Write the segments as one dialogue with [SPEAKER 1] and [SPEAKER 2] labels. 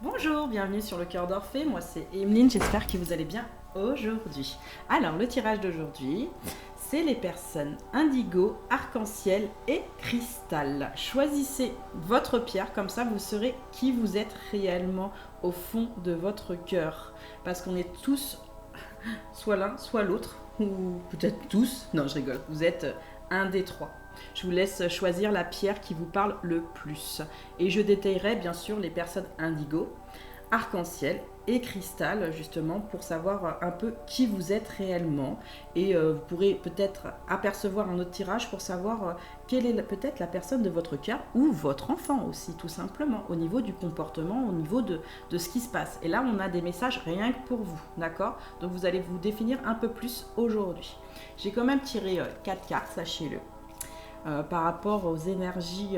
[SPEAKER 1] Bonjour, bienvenue sur le cœur d'Orphée, moi c'est Emeline, j'espère que vous allez bien aujourd'hui. Alors le tirage d'aujourd'hui, c'est les personnes indigo, arc-en-ciel et cristal. Choisissez votre pierre, comme ça vous saurez qui vous êtes réellement au fond de votre cœur. Parce qu'on est tous soit l'un, soit l'autre, ou peut-être tous, non je rigole, vous êtes un des trois. Je vous laisse choisir la pierre qui vous parle le plus. Et je détaillerai bien sûr les personnes indigo, arc-en-ciel et cristal, justement, pour savoir un peu qui vous êtes réellement. Et vous pourrez peut-être apercevoir un autre tirage pour savoir quelle est peut-être la personne de votre cœur ou votre enfant aussi, tout simplement, au niveau du comportement, au niveau de ce qui se passe. Et là, on a des messages rien que pour vous, d'accord? Donc vous allez vous définir un peu plus aujourd'hui. J'ai quand même tiré 4 cartes, sachez-le. Par rapport aux énergies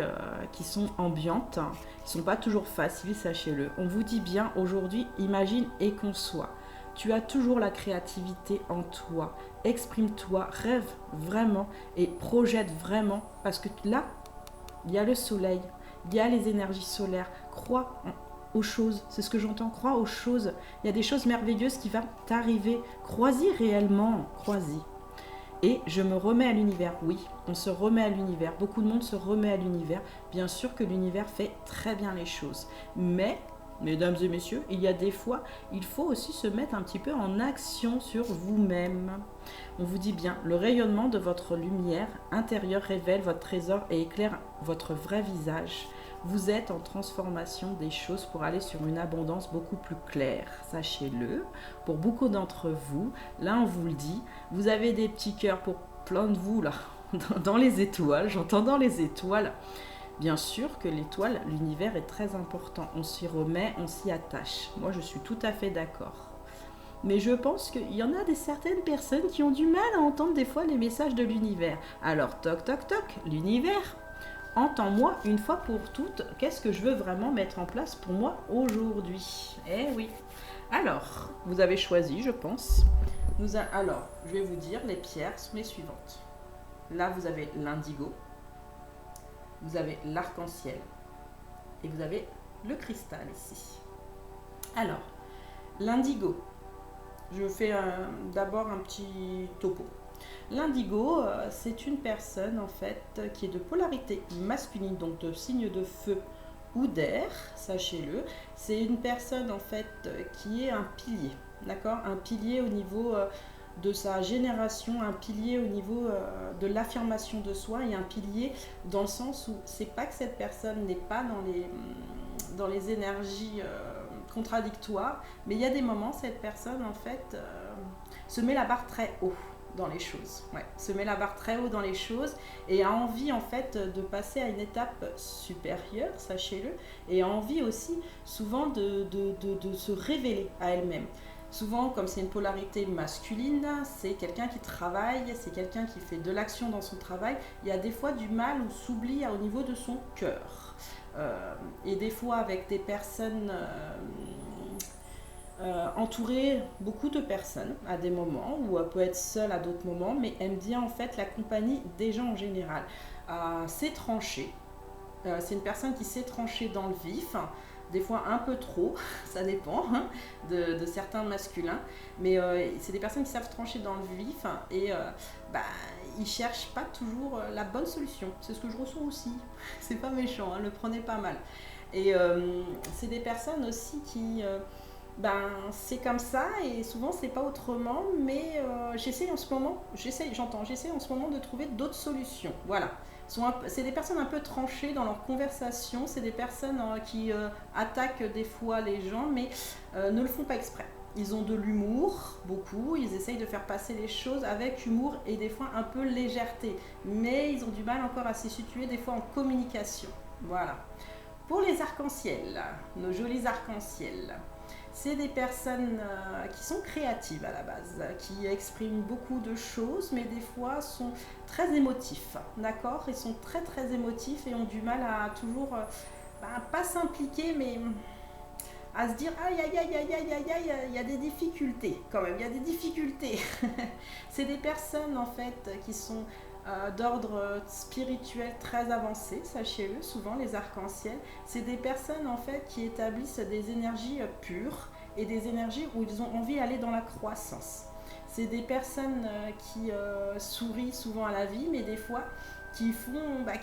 [SPEAKER 1] qui sont ambiantes, qui ne sont pas toujours faciles, sachez-le. On vous dit bien aujourd'hui, imagine et conçois. Tu as toujours la créativité en toi. Exprime-toi, rêve vraiment et projette vraiment. Parce que là, il y a le soleil, il y a les énergies solaires. Crois aux choses, c'est ce que j'entends, crois aux choses. Il y a des choses merveilleuses qui vont t'arriver. Crois-y réellement, crois-y. Et je me remets à l'univers. Oui, on se remet à l'univers. Beaucoup de monde se remet à l'univers. Bien sûr que l'univers fait très bien les choses. Mais, mesdames et messieurs, il y a des fois, il faut aussi se mettre un petit peu en action sur vous-même. On vous dit bien, le rayonnement de votre lumière intérieure révèle votre trésor et éclaire votre vrai visage. Vous êtes en transformation des choses pour aller sur une abondance beaucoup plus claire, sachez-le. Pour beaucoup d'entre vous, là on vous le dit, vous avez des petits cœurs pour plein de vous là, dans les étoiles, j'entends dans les étoiles. Bien sûr que l'étoile, l'univers est très important, on s'y remet, on s'y attache. Moi je suis tout à fait d'accord. Mais je pense qu'il y en a certaines personnes qui ont du mal à entendre des fois les messages de l'univers. Alors toc toc toc, l'univers, entends-moi une fois pour toutes, qu'est-ce que je veux vraiment mettre en place pour moi aujourd'hui? Eh oui. Alors, vous avez choisi, je pense. Alors, je vais vous dire, les pierres sont les suivantes. Là, vous avez l'indigo, vous avez l'arc-en-ciel et vous avez le cristal ici. Alors, l'indigo, je fais d'abord un petit topo. L'indigo, c'est une personne en fait qui est de polarité masculine, donc de signe de feu ou d'air, sachez-le. C'est une personne en fait qui est un pilier, d'accord? Un pilier au niveau de sa génération, un pilier au niveau de l'affirmation de soi et un pilier dans le sens où c'est pas que cette personne n'est pas dans les énergies contradictoires, mais il y a des moments, cette personne en fait se met la barre très haut dans les choses, ouais, se met la barre très haut dans les choses et a envie en fait de passer à une étape supérieure, sachez-le, et a envie aussi souvent de se révéler à elle-même. Souvent, comme c'est une polarité masculine, c'est quelqu'un qui travaille, c'est quelqu'un qui fait de l'action dans son travail. Il y a des fois du mal ou s'oublie au niveau de son cœur. Et des fois avec des personnes entourée beaucoup de personnes à des moments, ou peut être seule à d'autres moments, mais aime bien en fait la compagnie des gens en général. C'est tranché, c'est une personne qui sait trancher dans le vif, des fois un peu trop, ça dépend de certains masculins, mais c'est des personnes qui savent trancher dans le vif et ils cherchent pas toujours la bonne solution. C'est ce que je ressens aussi. C'est pas méchant, le prenez pas mal. Et c'est des personnes aussi qui c'est comme ça et souvent c'est pas autrement, mais j'essaie en ce moment de trouver d'autres solutions. Voilà. C'est des personnes un peu tranchées dans leur conversation, c'est des personnes qui attaquent des fois les gens, mais ne le font pas exprès. Ils ont de l'humour, beaucoup, ils essayent de faire passer les choses avec humour et des fois un peu légèreté, mais ils ont du mal encore à se situer des fois en communication. Voilà. Pour les arcs-en-ciel, nos jolis arcs-en-ciel, c'est des personnes qui sont créatives à la base, qui expriment beaucoup de choses, mais des fois sont très émotifs, d'accord? Ils sont très très émotifs et ont du mal à toujours, pas s'impliquer, mais à se dire aïe aïe aïe aïe aïe aïe aïe, il y a des difficultés quand même, il y a des difficultés. C'est des personnes en fait qui sont d'ordre spirituel très avancé, sachez-le, souvent les arcs-en-ciel, c'est des personnes en fait qui établissent des énergies pures et des énergies où ils ont envie d'aller dans la croissance. C'est des personnes qui sourient souvent à la vie, mais des fois qui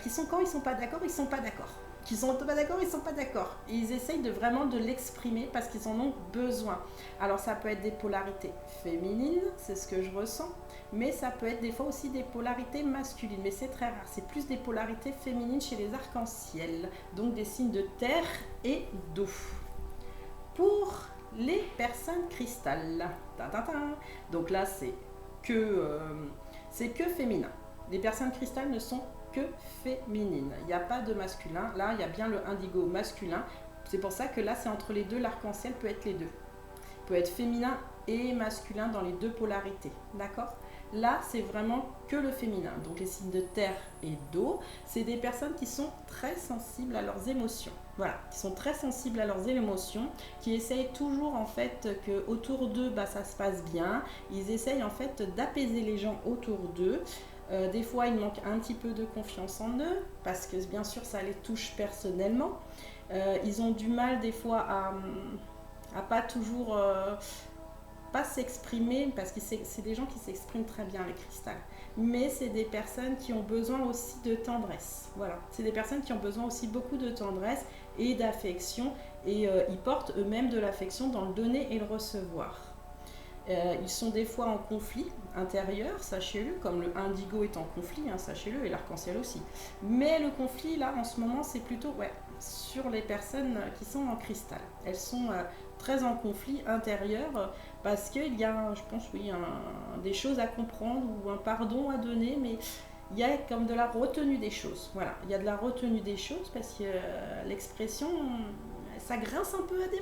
[SPEAKER 1] sont quand ils sont pas d'accord, ils sont pas d'accord. Qui sont pas d'accord, ils sont pas d'accord. Et ils essayent vraiment de l'exprimer parce qu'ils en ont besoin. Alors ça peut être des polarités féminines, c'est ce que je ressens, mais ça peut être des fois aussi des polarités masculines, mais c'est très rare. C'est plus des polarités féminines chez les arcs-en-ciel, donc des signes de terre et d'eau. Pour les personnes cristal, donc là c'est que féminin. Les personnes cristal ne sont que féminines. Il n'y a pas de masculin. Là, il y a bien le indigo masculin. C'est pour ça que là, c'est entre les deux. L'arc-en-ciel peut être les deux. Peut être féminin et masculin dans les deux polarités. D'accord ? Là, c'est vraiment que le féminin. Donc, les signes de terre et d'eau, c'est des personnes qui sont très sensibles à leurs émotions. Voilà, qui sont très sensibles à leurs émotions, qui essayent toujours en fait que autour d'eux, ça se passe bien. Ils essayent en fait d'apaiser les gens autour d'eux. Des fois, il manque un petit peu de confiance en eux, parce que bien sûr, ça les touche personnellement. Ils ont du mal des fois à pas toujours pas s'exprimer, parce que c'est des gens qui s'expriment très bien, les cristals. Mais c'est des personnes qui ont besoin aussi de tendresse. Voilà, c'est des personnes qui ont besoin aussi beaucoup de tendresse et d'affection, et ils portent eux-mêmes de l'affection dans le donner et le recevoir. Ils sont des fois en conflit intérieur, sachez-le, comme le indigo est en conflit, sachez-le, et l'arc-en-ciel aussi. Mais le conflit, là, en ce moment, c'est plutôt sur les personnes qui sont en cristal. Elles sont très en conflit intérieur parce qu'il y a, je pense, des choses à comprendre ou un pardon à donner, mais il y a comme de la retenue des choses. Voilà, il y a de la retenue des choses parce que l'expression... ça grince un peu à des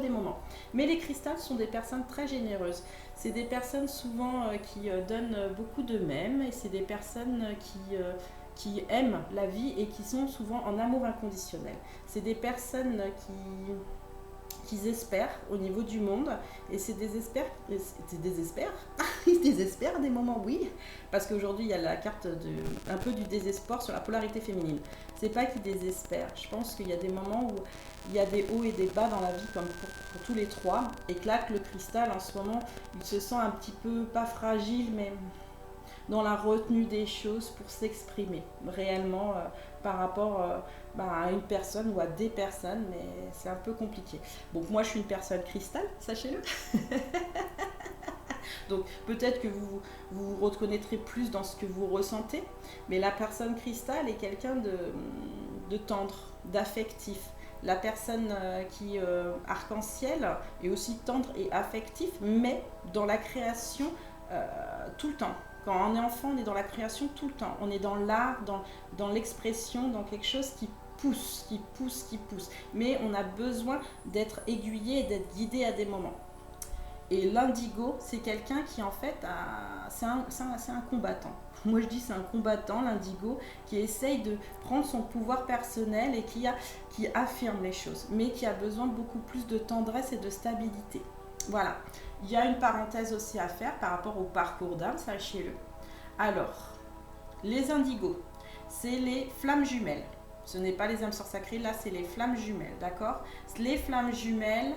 [SPEAKER 1] moments. Mais les cristals sont des personnes très généreuses. C'est des personnes souvent qui donnent beaucoup d'eux-mêmes, et c'est des personnes qui aiment la vie et qui sont souvent en amour inconditionnel. C'est des personnes qui espèrent au niveau du monde, et c'est des désespèrent des moments, oui, parce qu'aujourd'hui il y a la carte un peu du désespoir sur la polarité féminine. C'est pas qu'ils désespèrent, je pense qu'il y a des moments où il y a des hauts et des bas dans la vie, comme pour tous les trois, et que là, le cristal en ce moment, il se sent un petit peu, pas fragile, mais dans la retenue des choses pour s'exprimer réellement par rapport à une personne ou à des personnes, mais c'est un peu compliqué. Donc moi je suis une personne cristal, sachez-le. Donc peut-être que vous vous reconnaîtrez plus dans ce que vous ressentez, mais la personne cristal est quelqu'un de tendre, d'affectif. La personne qui arc-en-ciel est aussi tendre et affectif, mais dans la création tout le temps. Quand on est enfant, on est dans la création tout le temps. On est dans l'art, dans l'expression, dans quelque chose qui pousse. Mais on a besoin d'être aiguillé et d'être guidé à des moments. Et l'indigo, c'est quelqu'un qui en fait, c'est un combattant. Moi je dis c'est un combattant, l'indigo, qui essaye de prendre son pouvoir personnel et qui affirme les choses, mais qui a besoin de beaucoup plus de tendresse et de stabilité. Voilà. Il y a une parenthèse aussi à faire par rapport au parcours d'âme, sachez-le. Alors, les indigos, c'est les flammes jumelles. Ce n'est pas les âmes sœurs sacrées, là c'est les flammes jumelles, d'accord ? Les flammes jumelles,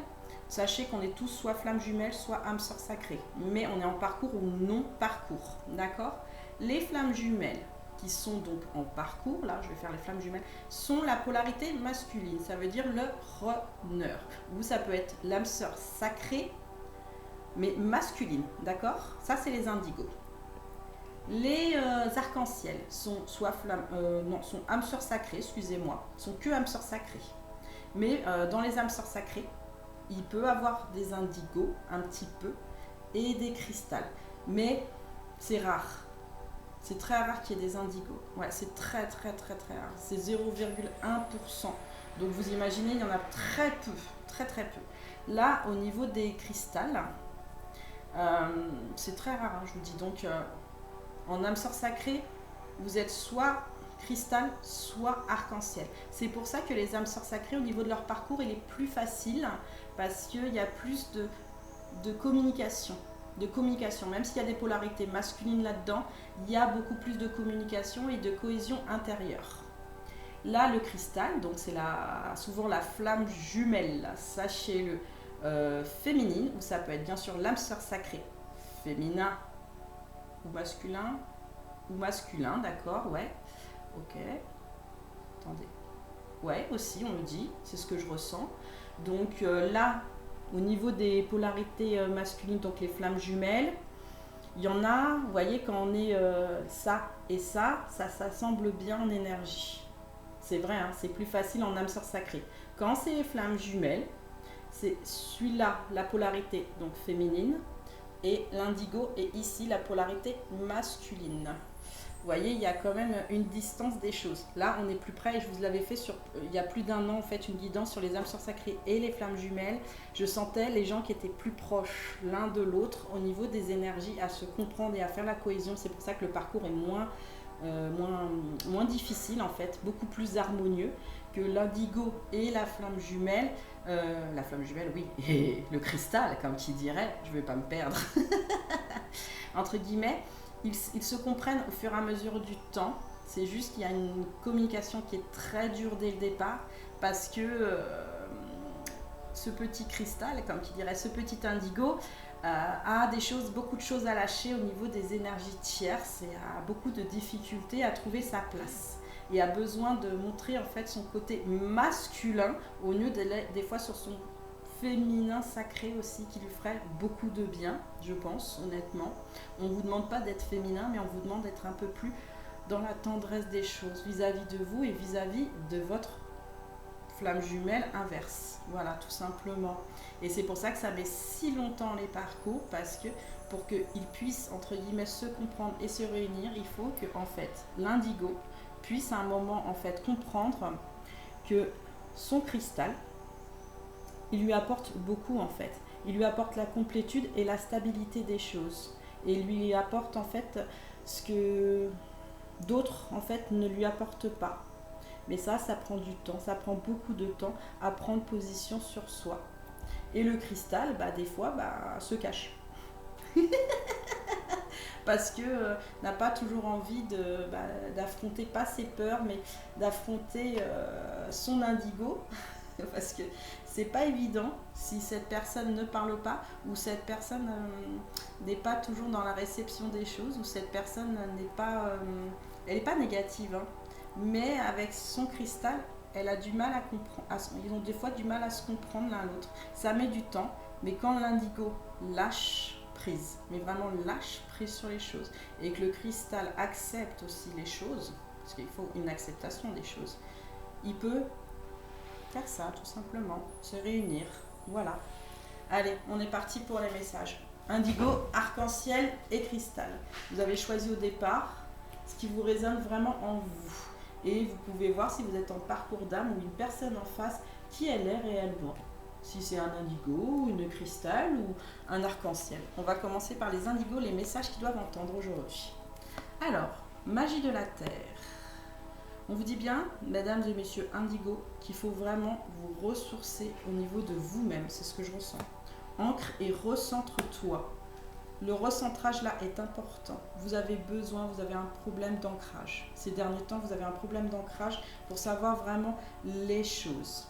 [SPEAKER 1] sachez qu'on est tous soit flammes jumelles, soit âmes sœurs sacrées. Mais on est en parcours ou non-parcours, d'accord ? Les flammes jumelles, qui sont donc en parcours, là je vais faire les flammes jumelles, sont la polarité masculine, ça veut dire le runner. Ou ça peut être l'âme sœur sacrée, mais masculine, d'accord ? Ça c'est les indigos. Les arcs-en-ciel sont soit sont âmes sœurs sacrées, excusez-moi, sont que âmes sœurs sacrées. Mais dans les âmes sœurs sacrées, il peut avoir des indigos un petit peu et des cristals, mais c'est rare. C'est très rare qu'il y ait des indigos. Ouais, c'est très rare. C'est 0,1%. Donc vous imaginez, il y en a très peu. Là, au niveau des cristals, c'est très rare, je vous dis. Donc, en âme sœur sacrée, vous êtes soit cristal, soit arc-en-ciel. C'est pour ça que les âmes sœurs sacrées, au niveau de leur parcours, il est plus facile, parce qu'il y a plus de communication. de communication. Même s'il y a des polarités masculines là-dedans, il y a beaucoup plus de communication et de cohésion intérieure. Là, le cristal, donc c'est souvent la flamme jumelle, sachez-le, féminine, ou ça peut être bien sûr l'âme sœur sacrée, féminin ou masculin, d'accord, ouais, ok, attendez, ouais, aussi on me dit, c'est ce que je ressens. Donc là, au niveau des polarités masculines, donc les flammes jumelles, il y en a, vous voyez, quand on est ça et ça s'assemble bien en énergie. C'est vrai, hein, c'est plus facile en âme sœur sacrée. Quand c'est les flammes jumelles, c'est celui-là, la polarité donc féminine, et l'indigo est ici la polarité masculine. Vous voyez, il y a quand même une distance des choses. Là, on est plus près, et je vous l'avais fait il y a plus d'un an, en fait, une guidance sur les âmes sœurs sacrées et les flammes jumelles. Je sentais les gens qui étaient plus proches l'un de l'autre au niveau des énergies, à se comprendre et à faire la cohésion. C'est pour ça que le parcours est moins difficile, en fait, beaucoup plus harmonieux que l'indigo et la flamme jumelle. La flamme jumelle, oui, et le cristal, comme qui dirait, je ne vais pas me perdre, entre guillemets. Ils se comprennent au fur et à mesure du temps. C'est juste qu'il y a une communication qui est très dure dès le départ parce que ce petit cristal, comme qui dirait, ce petit indigo, a beaucoup de choses à lâcher au niveau des énergies tierces et a beaucoup de difficultés à trouver sa place. Et a besoin de montrer en fait son côté masculin au lieu des fois sur son féminin sacré aussi, qui lui ferait beaucoup de bien, je pense, honnêtement. On ne vous demande pas d'être féminin, mais on vous demande d'être un peu plus dans la tendresse des choses vis-à-vis de vous et vis-à-vis de votre flamme jumelle inverse. Voilà, tout simplement. Et c'est pour ça que ça met si longtemps les parcours, parce que pour qu'ils puissent, entre guillemets, se comprendre et se réunir, il faut que, en fait, l'indigo puisse à un moment, en fait, comprendre que son cristal, il lui apporte beaucoup en fait. Il lui apporte la complétude et la stabilité des choses. Et il lui apporte en fait ce que d'autres en fait ne lui apportent pas. Mais ça prend du temps, ça prend beaucoup de temps à prendre position sur soi. Et le cristal, des fois, se cache. Parce que n'a pas toujours envie d'affronter, pas ses peurs, mais d'affronter son indigo. Parce que c'est pas évident si cette personne ne parle pas ou cette personne n'est pas toujours dans la réception des choses ou cette personne n'est pas elle n'est pas négative, hein, mais avec son cristal elle a du mal à comprendre, ils ont des fois du mal à se comprendre l'un l'autre. Ça met du temps, mais quand l'indigo lâche prise, mais vraiment lâche prise sur les choses, et que le cristal accepte aussi les choses, parce qu'il faut une acceptation des choses, il peut faire ça, tout simplement, se réunir, voilà. Allez, on est parti pour les messages. Indigo, arc-en-ciel et cristal. Vous avez choisi au départ ce qui vous résonne vraiment en vous. Et vous pouvez voir si vous êtes en parcours d'âme ou une personne en face, qui elle est réellement. Si c'est un indigo, une cristal ou un arc-en-ciel. On va commencer par les indigos, les messages qu'ils doivent entendre aujourd'hui. Alors, magie de la terre. On vous dit bien, mesdames et messieurs indigos, qu'il faut vraiment vous ressourcer au niveau de vous-même. C'est ce que je ressens. Ancre et recentre-toi. Le recentrage là est important. Vous avez besoin, vous avez un problème d'ancrage. Ces derniers temps, vous avez un problème d'ancrage pour savoir vraiment les choses.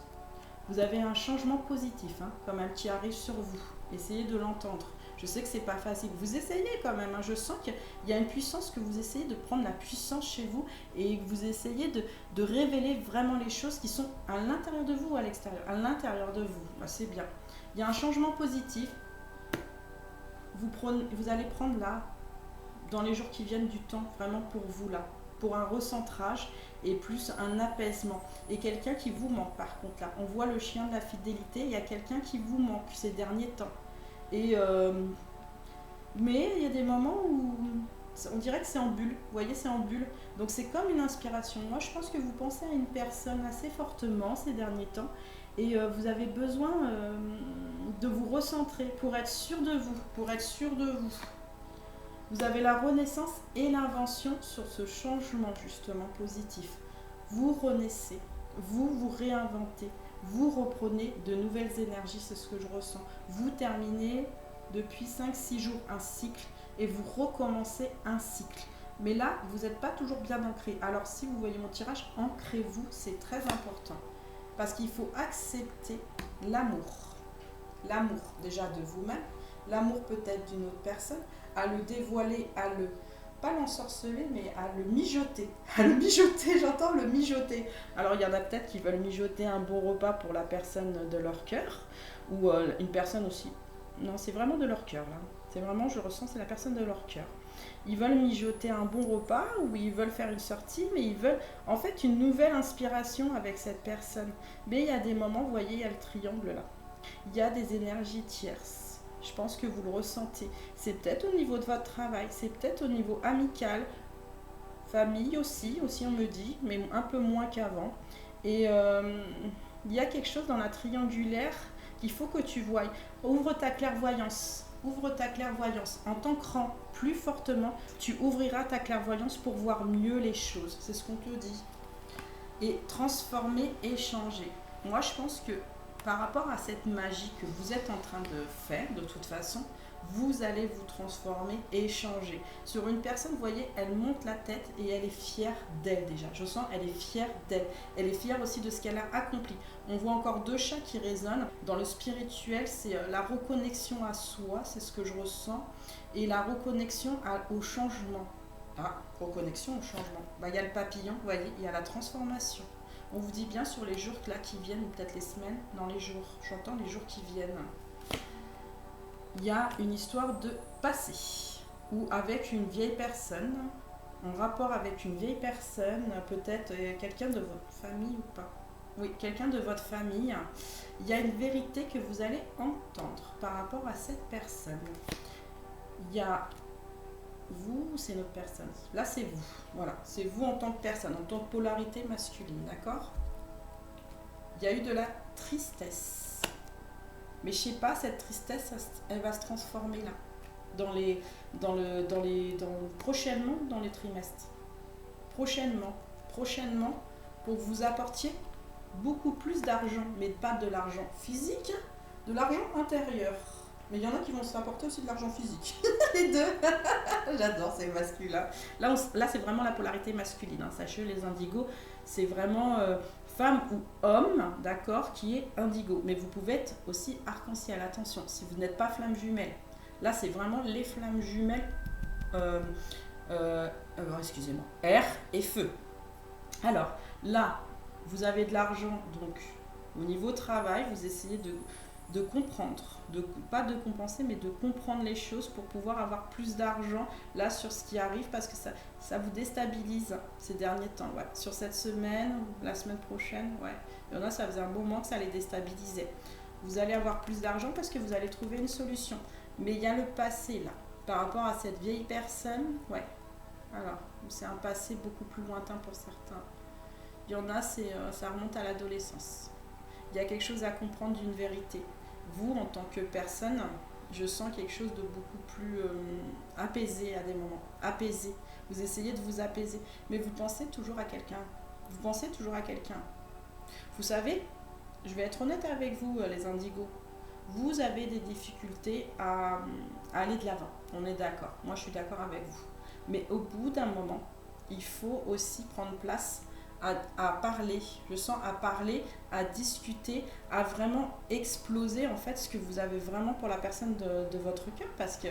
[SPEAKER 1] Vous avez un changement positif, quand même, qui arrive sur vous. Essayez de l'entendre. Je sais que c'est pas facile. Vous essayez quand même. Je sens qu'il y a une puissance, que vous essayez de prendre la puissance chez vous et que vous essayez de révéler vraiment les choses qui sont à l'intérieur de vous ou à l'extérieur. À l'intérieur de vous. C'est bien. Il y a un changement positif. Vous allez prendre là, dans les jours qui viennent, du temps vraiment pour vous là, pour un recentrage et plus un apaisement. Et quelqu'un qui vous manque par contre là. On voit le chien de la fidélité. Il y a quelqu'un qui vous manque ces derniers temps. Et mais il y a des moments où on dirait que c'est en bulle, vous voyez, c'est en bulle. Donc c'est comme une inspiration. Moi je pense que vous pensez à une personne assez fortement ces derniers temps et vous avez besoin de vous recentrer pour être sûr de vous, pour être sûr de vous. Vous avez la renaissance et l'invention sur ce changement justement positif. Vous renaissez, vous réinventez. Vous reprenez de nouvelles énergies, c'est ce que je ressens. Vous terminez depuis 5-6 jours un cycle et vous recommencez un cycle. Mais là, vous n'êtes pas toujours bien ancré. Alors si vous voyez mon tirage, ancrez-vous, c'est très important. Parce qu'il faut accepter l'amour. L'amour déjà de vous-même, l'amour peut-être d'une autre personne, à le dévoiler, à le, pas l'ensorceler, mais à le mijoter. À le mijoter, j'entends le mijoter. Alors il y en a peut-être qui veulent mijoter un bon repas pour la personne de leur cœur, ou une personne aussi. Non, c'est vraiment de leur cœur là. C'est vraiment, je ressens, c'est la personne de leur cœur. Ils veulent mijoter un bon repas ou ils veulent faire une sortie, mais ils veulent en fait une nouvelle inspiration avec cette personne. Mais il y a des moments, vous voyez, il y a le triangle là. Il y a des énergies tierces. Je pense que vous le ressentez. C'est peut-être au niveau de votre travail, c'est peut-être au niveau amical, famille aussi on me dit, mais un peu moins qu'avant. Et il y a quelque chose dans la triangulaire qu'il faut que tu voies. Ouvre ta clairvoyance. Ouvre ta clairvoyance. En t'ancrant plus fortement, tu ouvriras ta clairvoyance pour voir mieux les choses. C'est ce qu'on te dit. Et transformer et changer. Moi, je pense que par rapport à cette magie que vous êtes en train de faire, de toute façon, vous allez vous transformer et changer. Sur une personne, vous voyez, elle monte la tête et elle est fière d'elle déjà. Je sens, elle est fière d'elle. Elle est fière aussi de ce qu'elle a accompli. On voit encore deux chats qui résonnent. Dans le spirituel, c'est la reconnexion à soi, c'est ce que je ressens, et la reconnexion au changement. Ah, reconnexion au changement. Bah, il y a le papillon, vous voyez, il y a la transformation. On vous dit bien sur les jours là qui viennent, ou peut-être les semaines, dans les jours. J'entends les jours qui viennent. Il y a une histoire de passé, ou avec une vieille personne, en rapport avec une vieille personne, peut-être quelqu'un de votre famille ou pas. Oui, quelqu'un de votre famille. Il y a une vérité que vous allez entendre par rapport à cette personne. Il y a vous, c'est notre personne. Là, c'est vous. Voilà, c'est vous en tant que personne, en tant que polarité masculine, d'accord? Il y a eu de la tristesse. Mais je sais pas, cette tristesse, elle va se transformer là, prochainement dans les trimestres. Prochainement, pour que vous apportiez beaucoup plus d'argent, mais pas de l'argent physique, de l'argent intérieur. Mais il y en a qui vont s'apporter aussi de l'argent physique. Les deux. J'adore ces masculins. Là, c'est vraiment la polarité masculine. Hein. Sachez, les indigos, c'est vraiment femme ou homme, d'accord, qui est indigo. Mais vous pouvez être aussi arc-en-ciel. Attention, si vous n'êtes pas flamme jumelle. Là, c'est vraiment les flammes jumelles. Excusez-moi. Air et feu. Alors, là, vous avez de l'argent, donc au niveau travail, vous essayez de comprendre, pas de compenser, mais de comprendre les choses pour pouvoir avoir plus d'argent là sur ce qui arrive, parce que ça vous déstabilise ces derniers temps. Ouais. Sur cette semaine, la semaine prochaine, ouais. Il y en a, ça faisait un bon moment que ça les déstabilisait. Vous allez avoir plus d'argent parce que vous allez trouver une solution. Mais il y a le passé là, par rapport à cette vieille personne, ouais. Alors, c'est un passé beaucoup plus lointain pour certains. Il y en a, ça remonte à l'adolescence. Il y a quelque chose à comprendre d'une vérité. Vous, en tant que personne, je sens quelque chose de beaucoup plus apaisé à des moments. Apaisé. Vous essayez de vous apaiser. Mais vous pensez toujours à quelqu'un. Vous pensez toujours à quelqu'un. Vous savez, je vais être honnête avec vous, les indigos. Vous avez des difficultés à aller de l'avant. On est d'accord. Moi, je suis d'accord avec vous. Mais au bout d'un moment, il faut aussi prendre place à parler, je sens à parler, à discuter, à vraiment exploser en fait ce que vous avez vraiment pour la personne de votre cœur, parce que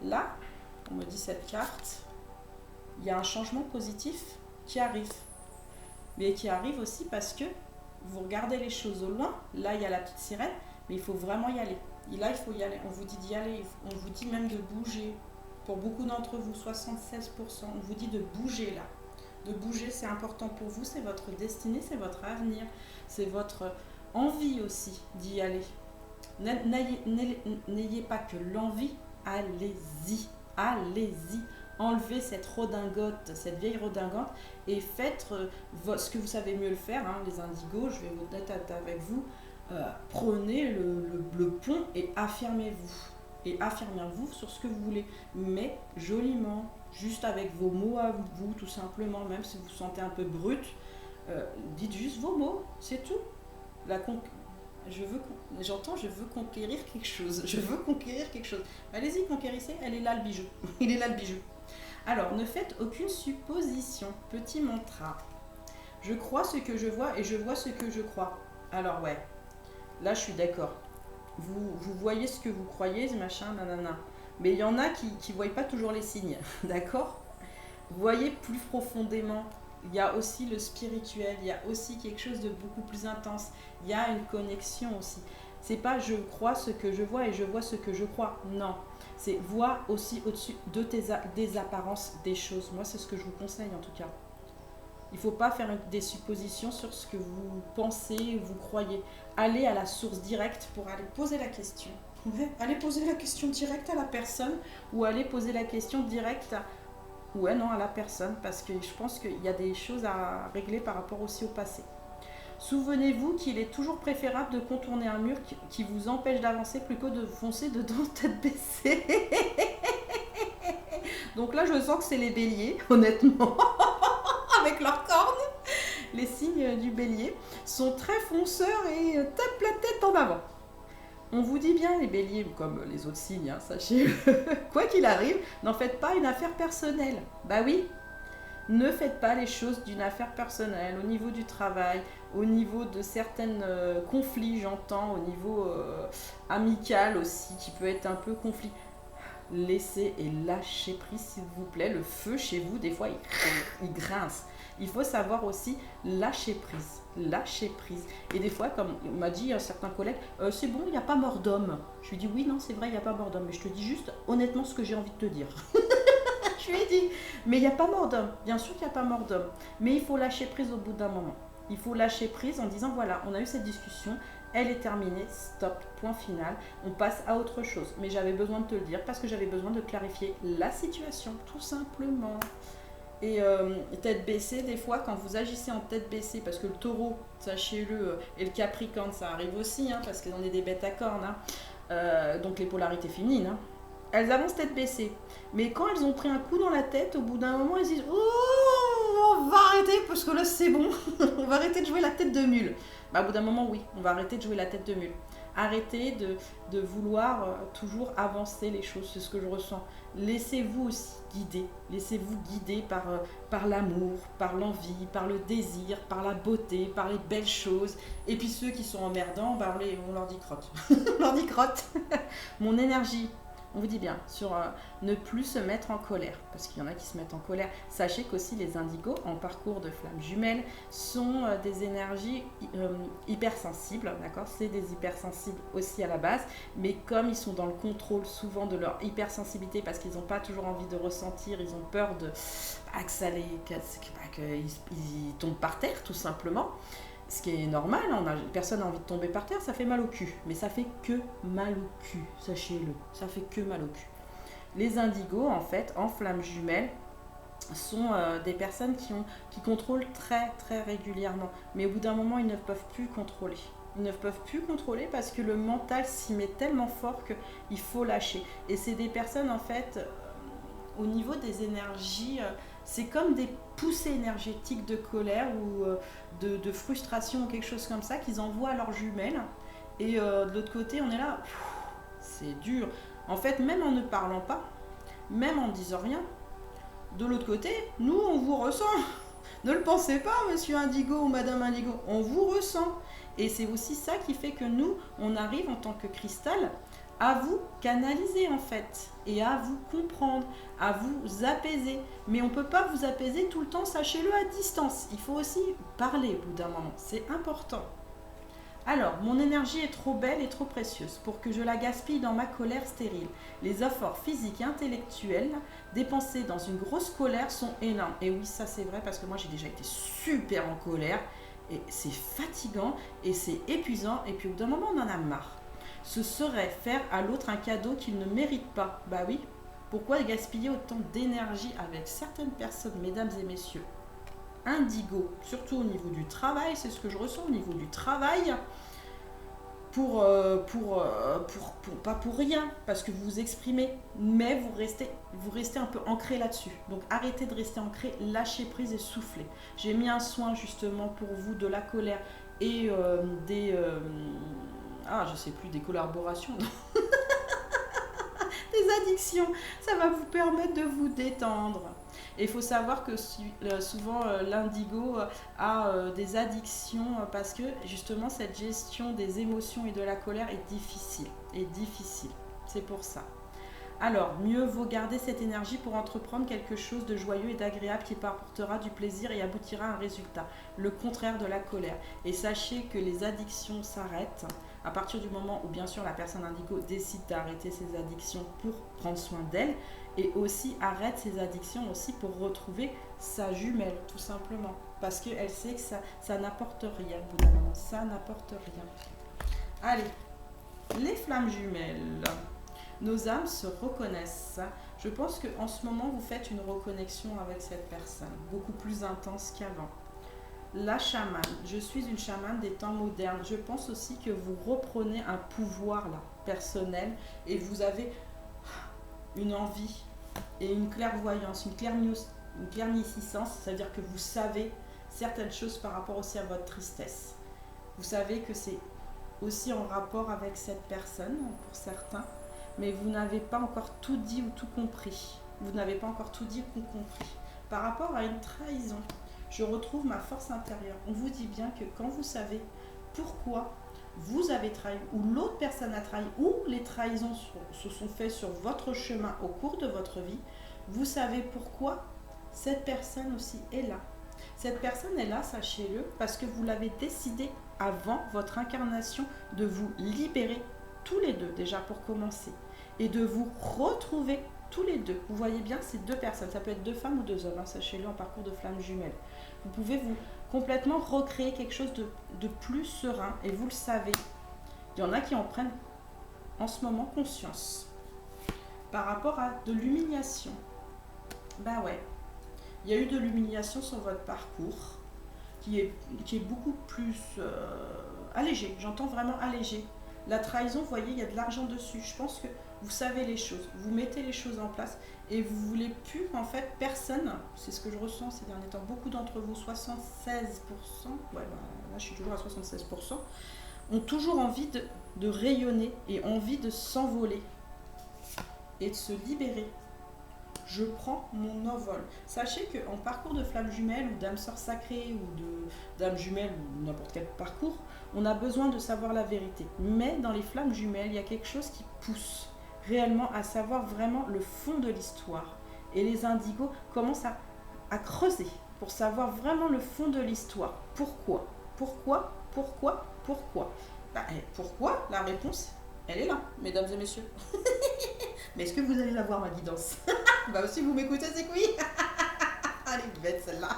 [SPEAKER 1] là, on me dit cette carte, il y a un changement positif qui arrive, mais qui arrive aussi parce que vous regardez les choses au loin, là il y a la petite sirène, mais il faut vraiment y aller, et là il faut y aller, on vous dit d'y aller, on vous dit même de bouger, pour beaucoup d'entre vous, 76%, on vous dit de bouger là. De bouger, c'est important pour vous, c'est votre destinée, c'est votre avenir, c'est votre envie aussi d'y aller. N'ayez pas que l'envie, allez-y, allez-y. Enlevez cette redingote, cette vieille redingote, et faites ce que vous savez mieux le faire, hein, les indigos, je vais vous être avec vous, prenez le pont et affirmez-vous. Et affirmez-vous sur ce que vous voulez, mais joliment, juste avec vos mots à vous, tout simplement, même si vous vous sentez un peu brut, dites juste vos mots, c'est tout. j'entends, je veux conquérir quelque chose. Je veux conquérir quelque chose. Allez-y, conquérissez. Elle est là le bijou. Il est là le bijou. Alors, ne faites aucune supposition. Petit mantra. Je crois ce que je vois et je vois ce que je crois. Alors ouais, là je suis d'accord. Vous voyez ce que vous croyez, machin, nanana. Mais il y en a qui ne voient pas toujours les signes, d'accord? Voyez plus profondément. Il y a aussi le spirituel, il y a aussi quelque chose de beaucoup plus intense. Il y a une connexion aussi. C'est pas je crois ce que je vois et je vois ce que je crois. Non, c'est voir aussi au-dessus de des apparences des choses. Moi, c'est ce que je vous conseille en tout cas. Il ne faut pas faire des suppositions sur ce que vous pensez, vous croyez. Allez à la source directe pour aller poser la question. Ouais, allez poser la question directe à la personne ou allez poser la question directe à la personne parce que je pense qu'il y a des choses à régler par rapport aussi au passé. Souvenez-vous qu'il est toujours préférable de contourner un mur qui vous empêche d'avancer plutôt que de foncer dedans tête baissée. Donc là, je sens que c'est les béliers, honnêtement. Avec leurs cornes, les signes du bélier sont très fonceurs et tapent la tête en avant. On vous dit bien, les béliers, comme les autres signes, hein, sachez, quoi qu'il arrive, n'en faites pas une affaire personnelle. Bah oui, ne faites pas les choses d'une affaire personnelle, au niveau du travail, au niveau de certains conflits, j'entends, au niveau amical aussi, qui peut être un peu conflit. Laissez et lâchez prise s'il vous plaît. Le feu chez vous, des fois, il grince. Il faut savoir aussi lâcher prise. Lâcher prise. Et des fois, comme m'a dit un certain collègue, c'est bon, il n'y a pas mort d'homme. Je lui dis oui, non, c'est vrai, il n'y a pas mort d'homme. Mais je te dis juste honnêtement ce que j'ai envie de te dire. Je lui ai dit, mais il n'y a pas mort d'homme. Bien sûr qu'il n'y a pas mort d'homme. Mais il faut lâcher prise au bout d'un moment. Il faut lâcher prise en disant voilà, on a eu cette discussion. Elle est terminée, stop, point final, on passe à autre chose. Mais j'avais besoin de te le dire parce que j'avais besoin de clarifier la situation, tout simplement. Et tête baissée, des fois, quand vous agissez en tête baissée, parce que le taureau, sachez-le, et le capricorne, ça arrive aussi, hein, parce qu'on est des bêtes à cornes, hein, donc les polarités féminines, hein, elles avancent tête baissée. Mais quand elles ont pris un coup dans la tête, au bout d'un moment, elles disent « Oh, on va arrêter, parce que là, c'est bon, on va arrêter de jouer la tête de mule. » Bah, au bout d'un moment, oui, on va arrêter de jouer la tête de mule. Arrêtez de vouloir toujours avancer les choses, c'est ce que je ressens. Laissez-vous aussi guider, laissez-vous guider par l'amour, par l'envie, par le désir, par la beauté, par les belles choses. Et puis ceux qui sont emmerdants, bah on leur dit crotte. On leur dit crotte. Mon énergie, on vous dit bien, sur ne plus se mettre en colère, parce qu'il y en a qui se mettent en colère. Sachez qu'aussi les indigos, en parcours de flamme jumelle, sont des énergies hypersensibles, d'accord? C'est des hypersensibles aussi à la base, mais comme ils sont dans le contrôle souvent de leur hypersensibilité, parce qu'ils n'ont pas toujours envie de ressentir, ils ont peur qu'ils tombent par terre, tout simplement. Ce qui est normal, personne n'a envie de tomber par terre, ça fait mal au cul. Mais ça fait que mal au cul, sachez-le. Ça fait que mal au cul. Les indigos, en fait, en flamme jumelle, sont des personnes qui contrôlent très très régulièrement. Mais au bout d'un moment, ils ne peuvent plus contrôler. Ils ne peuvent plus contrôler parce que le mental s'y met tellement fort qu'il faut lâcher. Et c'est des personnes, en fait, au niveau des énergies... c'est comme des poussées énergétiques de colère ou de frustration ou quelque chose comme ça qu'ils envoient à leurs jumelles. Et de l'autre côté, on est là, c'est dur. En fait, même en ne parlant pas, même en ne disant rien, de l'autre côté, nous, on vous ressent. Ne le pensez pas, monsieur Indigo ou madame Indigo, on vous ressent. Et c'est aussi ça qui fait que nous, on arrive en tant que cristal à vous canaliser en fait, et à vous comprendre, à vous apaiser. Mais on ne peut pas vous apaiser tout le temps, sachez-le, à distance. Il faut aussi parler au bout d'un moment, c'est important. Alors, mon énergie est trop belle et trop précieuse pour que je la gaspille dans ma colère stérile. Les efforts physiques et intellectuels dépensés dans une grosse colère sont énormes. Et oui, ça c'est vrai parce que moi j'ai déjà été super en colère, et c'est fatigant, et c'est épuisant, et puis au bout d'un moment on en a marre. Ce serait faire à l'autre un cadeau qu'il ne mérite pas. Bah oui, pourquoi gaspiller autant d'énergie avec certaines personnes, mesdames et messieurs? Indigo, surtout au niveau du travail, c'est ce que je ressens au niveau du travail, pas pour rien, parce que vous vous exprimez, mais vous restez un peu ancré là-dessus. Donc arrêtez de rester ancré, lâchez prise et soufflez. J'ai mis un soin justement pour vous de la colère et Ah, je sais plus, des collaborations, non. Des addictions. Ça va vous permettre de vous détendre. Et il faut savoir que souvent l'indigo a des addictions parce que justement cette gestion des émotions et de la colère est difficile. C'est pour ça. Alors, mieux vaut garder cette énergie pour entreprendre quelque chose de joyeux et d'agréable qui apportera du plaisir et aboutira à un résultat. Le contraire de la colère. Et sachez que les addictions s'arrêtent à partir du moment où bien sûr la personne indigo décide d'arrêter ses addictions pour prendre soin d'elle et aussi arrête ses addictions aussi pour retrouver sa jumelle tout simplement. Parce qu'elle sait que ça n'apporte rien au bout d'un moment. Ça n'apporte rien. Allez, les flammes jumelles. Nos âmes se reconnaissent. Je pense qu'en ce moment, vous faites une reconnexion avec cette personne, beaucoup plus intense qu'avant. La chamane. Je suis une chamane des temps modernes. Je pense aussi que vous reprenez un pouvoir là, personnel, et vous avez une envie et une clairvoyance, une clairniscence, c'est-à-dire que vous savez certaines choses par rapport aussi à votre tristesse. Vous savez que c'est aussi en rapport avec cette personne, pour certains, mais vous n'avez pas encore tout dit ou tout compris. Vous n'avez pas encore tout dit ou compris. Par rapport à une trahison, je retrouve ma force intérieure. On vous dit bien que quand vous savez pourquoi vous avez trahi, ou l'autre personne a trahi, ou les trahisons se sont faites sur votre chemin au cours de votre vie, vous savez pourquoi cette personne aussi est là. Cette personne est là, sachez-le, parce que vous l'avez décidé avant votre incarnation de vous libérer tous les deux, déjà pour commencer, et de vous retrouver tous les deux. Vous voyez bien ces deux personnes, ça peut être deux femmes ou deux hommes, hein, sachez-le, en parcours de flammes jumelles. Vous pouvez vous complètement recréer quelque chose de plus serein, et vous le savez. Il y en a qui en prennent en ce moment conscience. Par rapport à de l'humiliation, bah ouais, il y a eu de l'humiliation sur votre parcours, qui est beaucoup plus allégé, j'entends vraiment allégé. La trahison, vous voyez, il y a de l'argent dessus. Je pense que vous savez les choses, vous mettez les choses en place et vous voulez plus, en fait, personne, c'est ce que je ressens ces derniers temps, beaucoup d'entre vous, 76%, ouais, là je suis toujours à 76%, ont toujours envie de rayonner et envie de s'envoler et de se libérer. Je prends mon envol. Sachez qu'en parcours de flamme jumelle ou d'âme sœur sacrée ou de d'âme jumelle ou n'importe quel parcours, on a besoin de savoir la vérité. Mais dans les flammes jumelles, il y a quelque chose qui pousse réellement à savoir vraiment le fond de l'histoire. Et les indigos commencent à creuser pour savoir vraiment le fond de l'histoire. Pourquoi ? Pourquoi ? Pourquoi ? La réponse, elle est là, mesdames et messieurs. Mais est-ce que vous allez la voir, ma guidance? Bah si vous m'écoutez, c'est que oui. Elle est bête celle-là.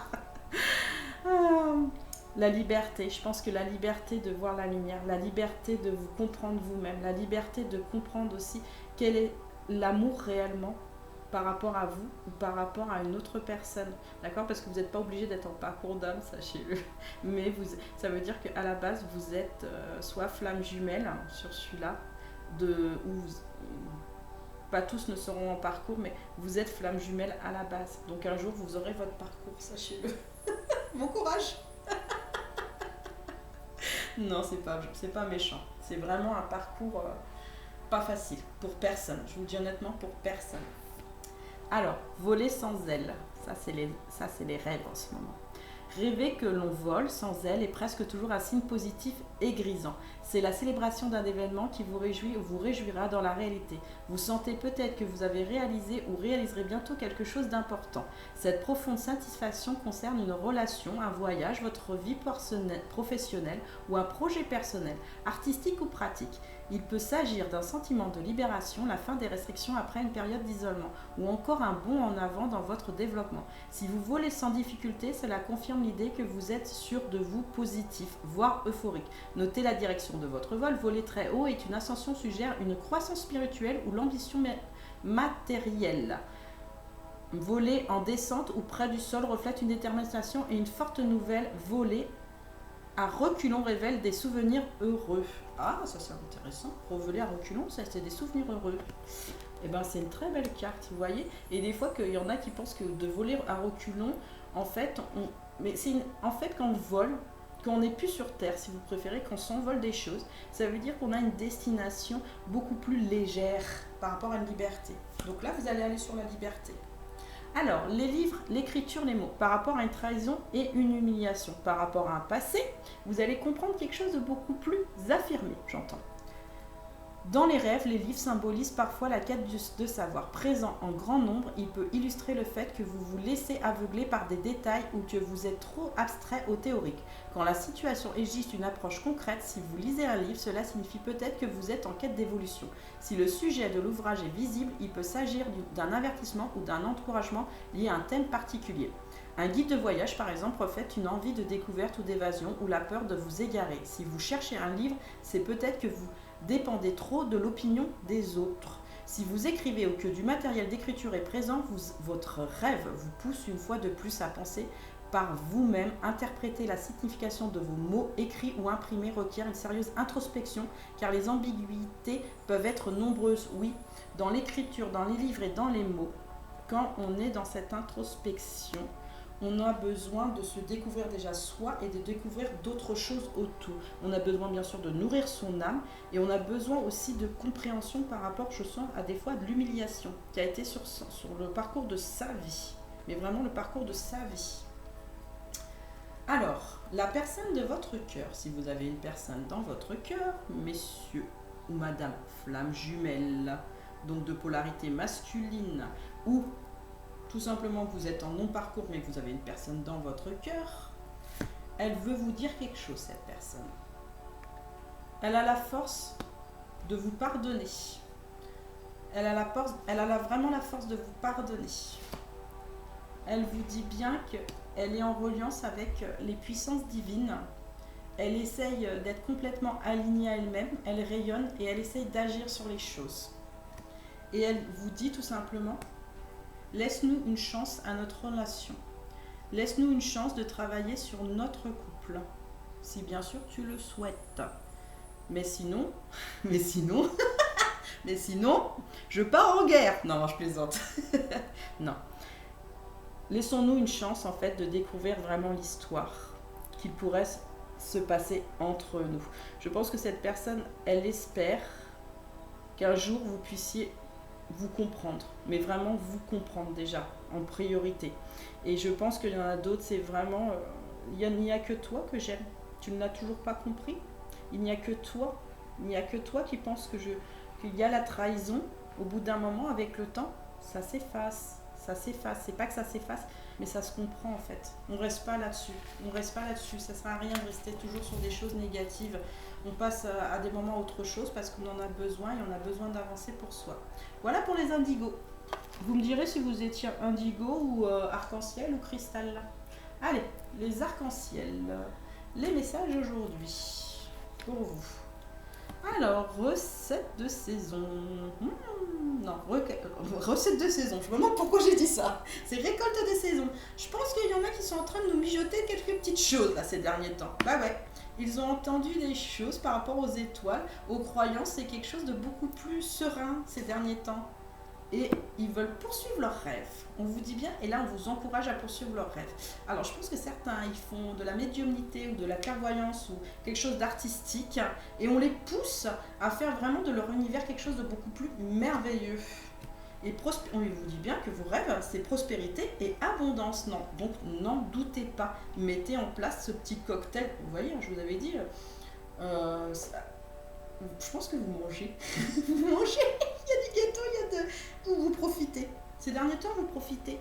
[SPEAKER 1] La liberté, je pense que la liberté de voir la lumière, la liberté de vous comprendre vous-même, la liberté de comprendre aussi quel est l'amour réellement par rapport à vous ou par rapport à une autre personne, d'accord? Parce que vous n'êtes pas obligé d'être en parcours d'âme, sachez-le, mais ça veut dire qu'à la base, vous êtes soit flamme jumelle, hein, sur celui-là, pas tous ne seront en parcours, mais vous êtes flamme jumelle à la base. Donc un jour, vous aurez votre parcours, sachez-le. Bon courage. Non, c'est pas méchant. C'est vraiment un parcours pas facile pour personne. Je vous le dis honnêtement, pour personne. Alors, voler sans aile. Ça, c'est les rêves en ce moment. Rêver que l'on vole sans aile est presque toujours un signe positif et grisant. C'est la célébration d'un événement qui vous réjouit ou vous réjouira dans la réalité. Vous sentez peut-être que vous avez réalisé ou réaliserez bientôt quelque chose d'important. Cette profonde satisfaction concerne une relation, un voyage, votre vie professionnelle ou un projet personnel, artistique ou pratique. Il peut s'agir d'un sentiment de libération, la fin des restrictions après une période d'isolement, ou encore un bond en avant dans votre développement. Si vous volez sans difficulté, cela confirme l'idée que vous êtes sûr de vous positif, voire euphorique. Notez la direction de votre vol. Voler très haut est une ascension suggère une croissance spirituelle ou l'ambition matérielle. Voler en descente ou près du sol reflète une détermination et une forte nouvelle. Voler à reculons révèle des souvenirs heureux. Ah, ça c'est intéressant. Voler à reculons, ça c'est des souvenirs heureux. Et ben c'est une très belle carte, vous voyez. Et des fois qu'il y en a qui pensent que de voler à reculons, en fait, en fait quand on vole, quand on n'est plus sur Terre, si vous préférez, qu'on s'envole des choses, ça veut dire qu'on a une destination beaucoup plus légère par rapport à une liberté. Donc là, vous allez aller sur la liberté. Alors, les livres, l'écriture, les mots, par rapport à une trahison et une humiliation, par rapport à un passé, vous allez comprendre quelque chose de beaucoup plus affirmé, j'entends. Dans les rêves, les livres symbolisent parfois la quête de savoir. Présent en grand nombre, il peut illustrer le fait que vous vous laissez aveugler par des détails ou que vous êtes trop abstrait ou théorique. Quand la situation exige une approche concrète, si vous lisez un livre, cela signifie peut-être que vous êtes en quête d'évolution. Si le sujet de l'ouvrage est visible, il peut s'agir d'un avertissement ou d'un encouragement lié à un thème particulier. Un guide de voyage, par exemple, reflète une envie de découverte ou d'évasion ou la peur de vous égarer. Si vous cherchez un livre, c'est peut-être que vous dépendez trop de l'opinion des autres. Si vous écrivez ou que du matériel d'écriture est présent, votre rêve vous pousse une fois de plus à penser par vous-même. Interpréter la signification de vos mots écrits ou imprimés requiert une sérieuse introspection car les ambiguïtés peuvent être nombreuses. Oui, dans l'écriture, dans les livres et dans les mots, quand on est dans cette introspection, on a besoin de se découvrir déjà soi et de découvrir d'autres choses autour. On a besoin bien sûr de nourrir son âme et on a besoin aussi de compréhension par rapport, je sens, à des fois de l'humiliation qui a été sur le parcours de sa vie. Mais vraiment le parcours de sa vie. Alors, la personne de votre cœur, si vous avez une personne dans votre cœur, messieurs ou madame, flamme jumelle, donc de polarité masculine ou tout simplement vous êtes en non-parcours mais que vous avez une personne dans votre cœur, elle veut vous dire quelque chose, cette personne. Elle a la force de vous pardonner. Elle a vraiment la force de vous pardonner. Elle vous dit bien qu'elle est en reliance avec les puissances divines. Elle essaye d'être complètement alignée à elle-même, elle rayonne et elle essaye d'agir sur les choses. Et elle vous dit tout simplement: laisse-nous une chance à notre relation. Laisse-nous une chance de travailler sur notre couple. Si bien sûr tu le souhaites. Mais sinon, je pars en guerre. Non, je plaisante. Non. Laissons-nous une chance en fait de découvrir vraiment l'histoire qu'il pourrait se passer entre nous. Je pense que cette personne, elle espère qu'un jour vous puissiez vous comprendre, mais vraiment vous comprendre déjà en priorité. Et je pense qu'il y en a d'autres, c'est vraiment il n'y a que toi que j'aime. Tu ne l'as toujours pas compris. Il n'y a que toi qui pense qu'il y a la trahison. Au bout d'un moment, avec le temps, ça s'efface. C'est pas que ça s'efface, mais ça se comprend en fait. On reste pas là-dessus. Ça sert à rien de rester toujours sur des choses négatives. On passe à des moments autre chose parce qu'on en a besoin et on a besoin d'avancer pour soi. Voilà pour les indigos. Vous me direz si vous étiez indigo ou arc-en-ciel ou cristal. Allez, les arcs-en-ciel. Les messages aujourd'hui pour vous. Alors, recette de saison. Recette de saison. Je me demande pourquoi j'ai dit ça. C'est récolte de saison. Je pense qu'il y en a qui sont en train de nous mijoter quelques petites choses là ces derniers temps. Bah ouais. Ils ont entendu des choses par rapport aux étoiles, aux croyances. C'est quelque chose de beaucoup plus serein ces derniers temps. Et ils veulent poursuivre leurs rêves. On vous dit bien, et là on vous encourage à poursuivre leurs rêves. Alors je pense que certains, ils font de la médiumnité ou de la clairvoyance ou quelque chose d'artistique et on les pousse à faire vraiment de leur univers quelque chose de beaucoup plus merveilleux. Et on vous dit bien que vos rêves, c'est prospérité et abondance. Non, donc n'en doutez pas. Mettez en place ce petit cocktail. Vous voyez, je vous avais dit... je pense que vous mangez. Vous mangez. Il y a du gâteau, il y a de... Vous profitez. Ces derniers temps, vous profitez.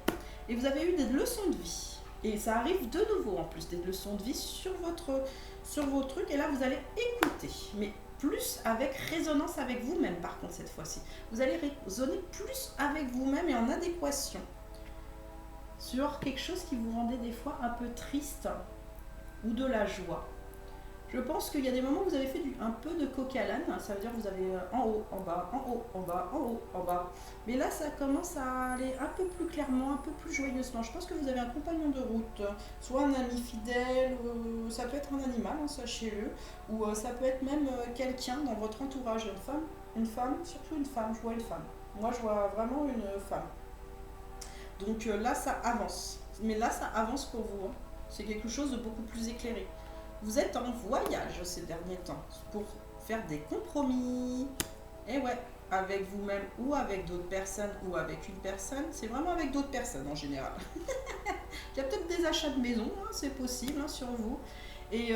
[SPEAKER 1] Et vous avez eu des leçons de vie. Et ça arrive de nouveau en plus, des leçons de vie sur vos trucs. Et là, vous allez écouter. Mais plus avec résonance avec vous-même, par contre, cette fois-ci. Vous allez résonner plus avec vous-même et en adéquation. Sur quelque chose qui vous rendait des fois un peu triste ou de la joie. Je pense qu'il y a des moments où vous avez fait un peu de coq à l'âne, ça veut dire que vous avez en haut, en bas, en haut, en bas, en haut, en bas. Mais là, ça commence à aller un peu plus clairement, un peu plus joyeusement. Je pense que vous avez un compagnon de route, soit un ami fidèle, ça peut être un animal, hein, sachez-le, ou ça peut être même quelqu'un dans votre entourage, une femme, surtout une femme, je vois une femme. Moi, je vois vraiment une femme. Donc là, ça avance. Mais là, ça avance pour vous. Hein. C'est quelque chose de beaucoup plus éclairé. Vous êtes en voyage ces derniers temps pour faire des compromis. Et ouais, avec vous-même ou avec d'autres personnes ou avec une personne. C'est vraiment avec d'autres personnes en général. Il y a peut-être des achats de maison, hein, c'est possible, hein, sur vous. Et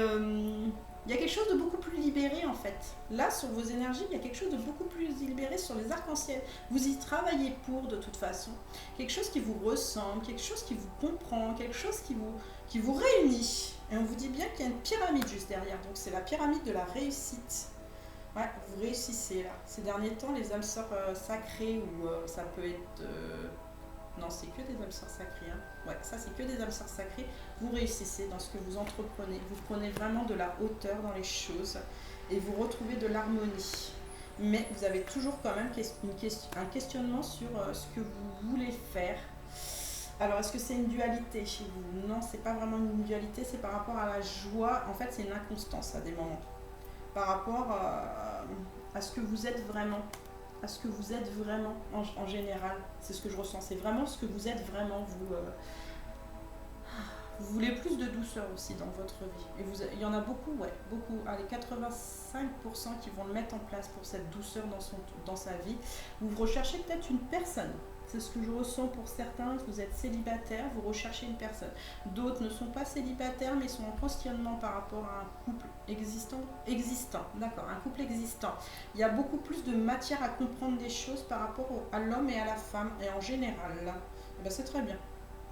[SPEAKER 1] il y a quelque chose de beaucoup plus libéré en fait. Là, sur vos énergies, il y a quelque chose de beaucoup plus libéré sur les arcs-en-ciel. Vous y travaillez pour de toute façon. Quelque chose qui vous ressemble, quelque chose qui vous comprend, quelque chose qui vous réunit. Et on vous dit bien qu'il y a une pyramide juste derrière. Donc c'est la pyramide de la réussite. Ouais, vous réussissez là. Ces derniers temps, les âmes sœurs sacrées, ou ça peut être... non, c'est que des âmes sœurs sacrées. Hein. Ouais, ça c'est que des âmes sœurs sacrées. Vous réussissez dans ce que vous entreprenez. Vous prenez vraiment de la hauteur dans les choses et vous retrouvez de l'harmonie. Mais vous avez toujours quand même un questionnement sur ce que vous voulez faire. Alors, est-ce que c'est une dualité chez vous? Non, c'est pas vraiment une dualité, c'est par rapport à la joie. En fait, c'est une inconstance à des moments. Par rapport à ce que vous êtes vraiment. À ce que vous êtes vraiment en général. C'est ce que je ressens. C'est vraiment ce que vous êtes vraiment, vous. Vous voulez plus de douceur aussi dans votre vie. Et il y en a beaucoup, ouais, beaucoup. Allez, 85% qui vont le mettre en place pour cette douceur dans sa vie. Vous recherchez peut-être une personne. C'est ce que je ressens pour certains. Vous êtes célibataire, vous recherchez une personne. D'autres ne sont pas célibataires, mais sont en questionnement par rapport à un couple existant, d'accord, un couple existant. Il y a beaucoup plus de matière à comprendre des choses par rapport à l'homme et à la femme, et en général. Eh ben, c'est très bien.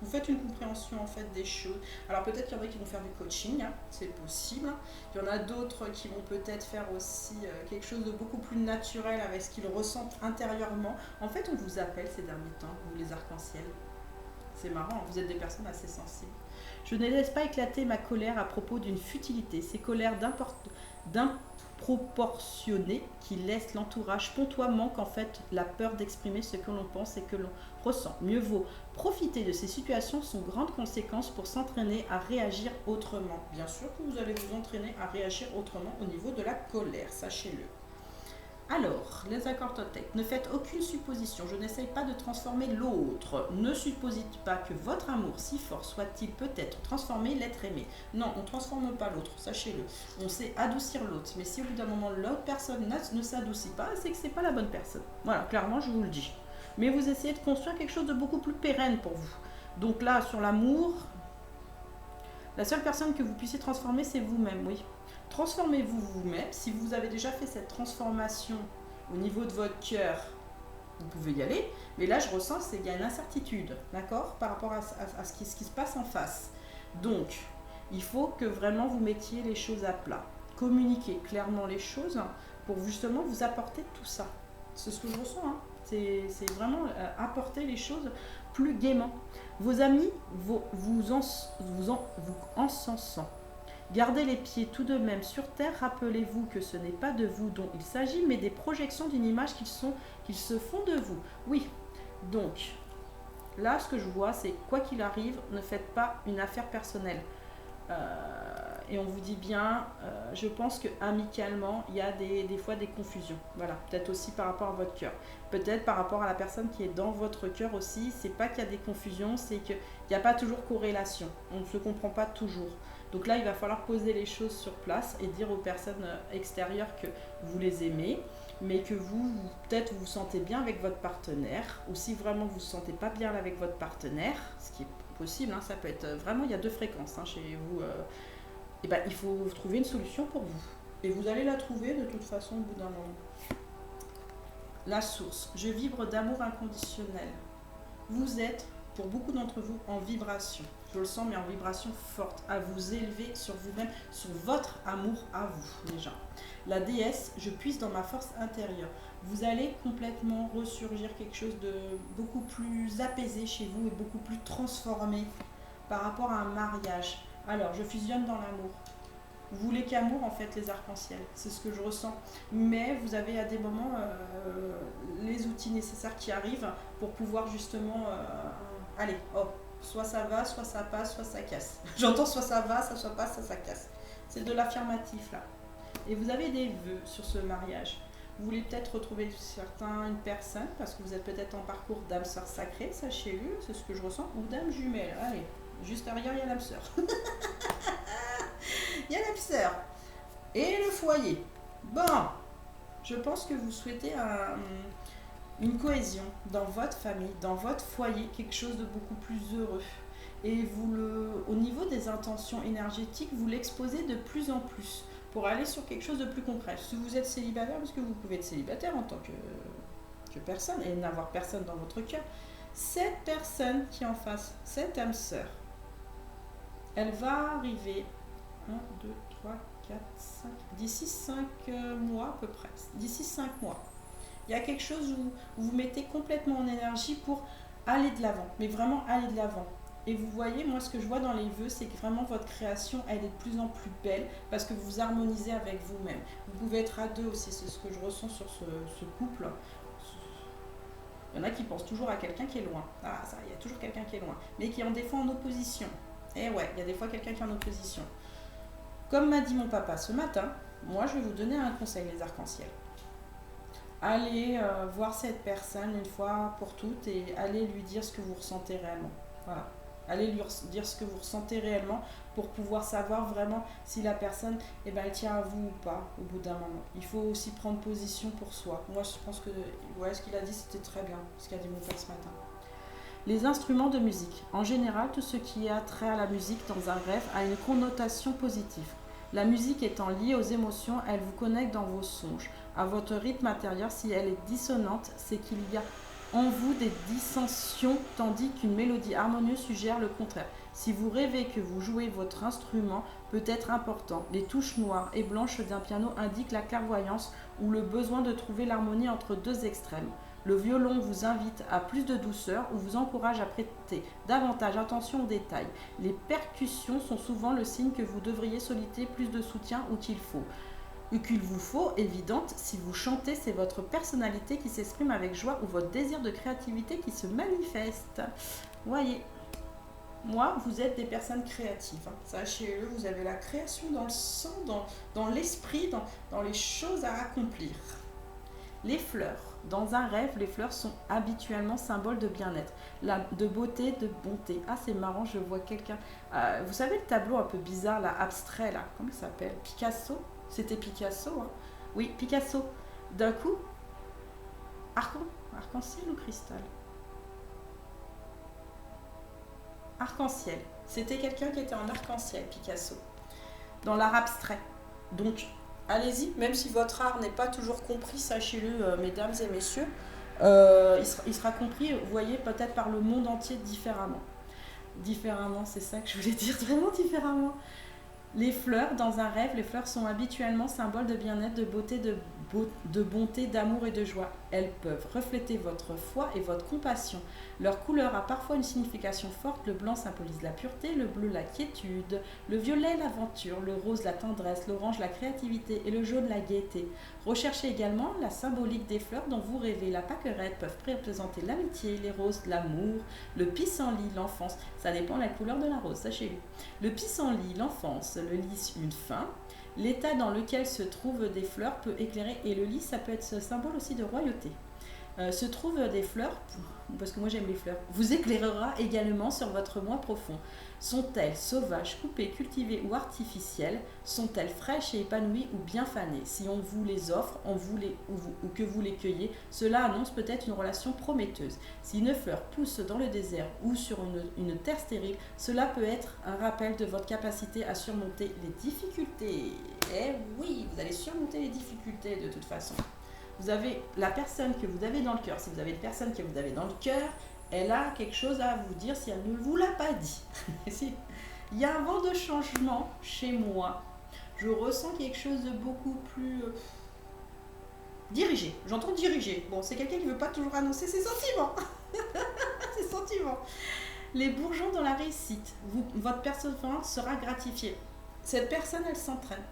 [SPEAKER 1] Vous faites une compréhension en fait des choses. Alors peut-être qu'il y en a qui vont faire du coaching, hein, c'est possible. Il y en a d'autres qui vont peut-être faire aussi quelque chose de beaucoup plus naturel avec ce qu'ils ressentent intérieurement. En fait, on vous appelle ces derniers temps, vous les arcs-en-ciel. C'est marrant, vous êtes des personnes assez sensibles. Je ne laisse pas éclater ma colère à propos d'une futilité. Ces colères d'improportionnées qui laissent l'entourage pontois manquent en fait la peur d'exprimer ce que l'on pense et que l'on ressent. Mieux vaut profiter de ces situations sans grandes conséquences pour s'entraîner à réagir autrement. Bien sûr que vous allez vous entraîner à réagir autrement au niveau de la colère, sachez-le. Alors, les accords Toltec, ne faites aucune supposition, je n'essaye pas de transformer l'autre. Ne supposez pas que votre amour, si fort soit-il peut-être transformer l'être aimé. Non, on ne transforme pas l'autre, sachez-le. On sait adoucir l'autre, mais si au bout d'un moment l'autre personne ne s'adoucit pas, c'est que ce n'est pas la bonne personne. Voilà, clairement, je vous le dis. Mais vous essayez de construire quelque chose de beaucoup plus pérenne pour vous. Donc là, sur l'amour, la seule personne que vous puissiez transformer, c'est vous-même, oui. Transformez-vous vous-même. Si vous avez déjà fait cette transformation au niveau de votre cœur, vous pouvez y aller. Mais là, je ressens qu'il y a une incertitude, d'accord, par rapport à ce qui se passe en face. Donc, il faut que vraiment vous mettiez les choses à plat. Communiquez clairement les choses pour justement vous apporter tout ça. C'est ce que je ressens, hein. C'est vraiment apporter les choses plus gaiement. Vos amis vous encensant. Gardez les pieds tout de même sur terre, rappelez-vous que ce n'est pas de vous dont il s'agit, mais des projections d'une image qu'ils se font de vous. Oui, donc, là, ce que je vois, c'est quoi qu'il arrive, ne faites pas une affaire personnelle. Et on vous dit bien, je pense que amicalement, il y a des fois des confusions. Voilà, peut-être aussi par rapport à votre cœur. Peut-être par rapport à la personne qui est dans votre cœur aussi. C'est pas qu'il y a des confusions, c'est qu'il n'y a pas toujours corrélation. On ne se comprend pas toujours. Donc là, il va falloir poser les choses sur place et dire aux personnes extérieures que vous les aimez, mais que peut-être vous vous sentez bien avec votre partenaire, ou si vraiment vous ne vous sentez pas bien avec votre partenaire, ce qui est possible, hein, ça peut être vraiment, il y a deux fréquences hein, chez vous, et ben, il faut trouver une solution pour vous. Et vous allez la trouver de toute façon au bout d'un moment. La source, je vibre d'amour inconditionnel. Vous êtes, pour beaucoup d'entre vous, en vibration. Je le sens, mais en vibration forte, à vous élever sur vous-même, sur votre amour à vous, déjà. La déesse, je puise dans ma force intérieure. Vous allez complètement ressurgir quelque chose de beaucoup plus apaisé chez vous et beaucoup plus transformé par rapport à un mariage. Alors, je fusionne dans l'amour. Vous voulez qu'amour, en fait, les arcs-en-ciel. C'est ce que je ressens. Mais vous avez à des moments les outils nécessaires qui arrivent pour pouvoir justement... allez, hop. Soit ça va, soit ça passe, soit ça casse. J'entends soit ça va, soit ça passe, soit ça casse. C'est de l'affirmatif là. Et vous avez des vœux sur ce mariage. Vous voulez peut-être retrouver une personne, parce que vous êtes peut-être en parcours d'âme sœur sacrée, sachez-le, c'est ce que je ressens, ou d'âme jumelle. Allez, juste derrière, il y a l'âme sœur. il y a l'âme sœur. Et le foyer. Bon, je pense que vous souhaitez une cohésion dans votre famille, dans votre foyer, quelque chose de beaucoup plus heureux. Et au niveau des intentions énergétiques, vous l'exposez de plus en plus pour aller sur quelque chose de plus concret. Si vous êtes célibataire, parce que vous pouvez être célibataire en tant que personne et n'avoir personne dans votre cœur, cette personne qui est en face, cette âme sœur, elle va arriver 1, 2, 3, 4, 5, d'ici 5 mois à peu près, d'ici 5 mois. Il y a quelque chose où vous mettez complètement en énergie pour aller de l'avant, mais vraiment aller de l'avant. Et vous voyez, moi ce que je vois dans les vœux, c'est que vraiment votre création, elle est de plus en plus belle parce que vous vous harmonisez avec vous-même. Vous pouvez être à deux aussi, c'est ce que je ressens sur ce couple. Il y en a qui pensent toujours à quelqu'un qui est loin. Ah ça, il y a toujours quelqu'un qui est loin, mais qui est des fois en opposition. Et ouais, il y a des fois quelqu'un qui est en opposition. Comme m'a dit mon papa ce matin, moi je vais vous donner un conseil, les arcs-en-ciel. Allez voir cette personne une fois pour toutes et allez lui dire ce que vous ressentez réellement. Voilà. Allez lui dire ce que vous ressentez réellement pour pouvoir savoir vraiment si la personne elle tient à vous ou pas au bout d'un moment. Il faut aussi prendre position pour soi. Moi je pense que ce qu'il a dit c'était très bien, ce qu'a dit mon père ce matin. Les instruments de musique. En général, tout ce qui a trait à la musique dans un rêve a une connotation positive. La musique étant liée aux émotions, elle vous connecte dans vos songes. À votre rythme intérieur, si elle est dissonante, c'est qu'il y a en vous des dissensions, tandis qu'une mélodie harmonieuse suggère le contraire. Si vous rêvez que vous jouez votre instrument, peut être important. Les touches noires et blanches d'un piano indiquent la clairvoyance ou le besoin de trouver l'harmonie entre deux extrêmes. Le violon vous invite à plus de douceur ou vous encourage à prêter davantage attention aux détails. Les percussions sont souvent le signe que vous devriez solliciter plus de soutien ou qu'il vous faut, évidente, si vous chantez, c'est votre personnalité qui s'exprime avec joie ou votre désir de créativité qui se manifeste. Voyez, moi, vous êtes des personnes créatives. Sachez-le, vous avez la création dans le sang, dans l'esprit, dans les choses à accomplir. Les fleurs. Dans un rêve, les fleurs sont habituellement symboles de bien-être, de beauté, de bonté. Ah, c'est marrant, je vois quelqu'un... vous savez le tableau un peu bizarre, là, abstrait, là, comment il s'appelle? Picasso? C'était Picasso, hein? Oui, Picasso. D'un coup, arc-en-ciel ou cristal? Arc-en-ciel. C'était quelqu'un qui était en arc-en-ciel, Picasso. Dans l'art abstrait. Donc, allez-y, même si votre art n'est pas toujours compris, sachez-le, mesdames et messieurs, il sera compris, vous voyez, peut-être par le monde entier différemment. Différemment, c'est ça que je voulais dire, vraiment différemment. Les fleurs, dans un rêve, les fleurs sont habituellement symboles de bien-être, de beauté, de bonté, d'amour et de joie. Elles peuvent refléter votre foi et votre compassion. Leur couleur a parfois une signification forte. Le blanc symbolise la pureté, le bleu la quiétude, le violet l'aventure, le rose la tendresse, l'orange la créativité et le jaune la gaieté. Recherchez également la symbolique des fleurs dont vous rêvez. La pâquerette peuvent représenter l'amitié, les roses l'amour, le pissenlit l'enfance. Ça dépend de la couleur de la rose, sachez-le. Le pissenlit l'enfance, le lys une fin. L'état dans lequel se trouvent des fleurs peut éclairer, et le lys, ça peut être ce symbole aussi de royauté. Se trouvent des fleurs, parce que moi j'aime les fleurs, vous éclairera également sur votre moi profond. Sont-elles sauvages, coupées, cultivées ou artificielles? Sont-elles fraîches et épanouies ou bien fanées? Si on vous les offre, ou que vous les cueillez, cela annonce peut-être une relation prometteuse. Si une fleur pousse dans le désert ou sur une terre stérile, cela peut être un rappel de votre capacité à surmonter les difficultés. Eh oui, vous allez surmonter les difficultés de toute façon. Vous avez la personne que vous avez dans le cœur. Si vous avez une personne que vous avez dans le cœur, elle a quelque chose à vous dire si elle ne vous l'a pas dit. Il y a un vent de changement chez moi. Je ressens quelque chose de beaucoup plus dirigé. J'entends dirigé. Bon, c'est quelqu'un qui ne veut pas toujours annoncer ses sentiments. Ses sentiments. Les bourgeons dans la réussite. Votre performance sera gratifiée. Cette personne, elle s'entraîne.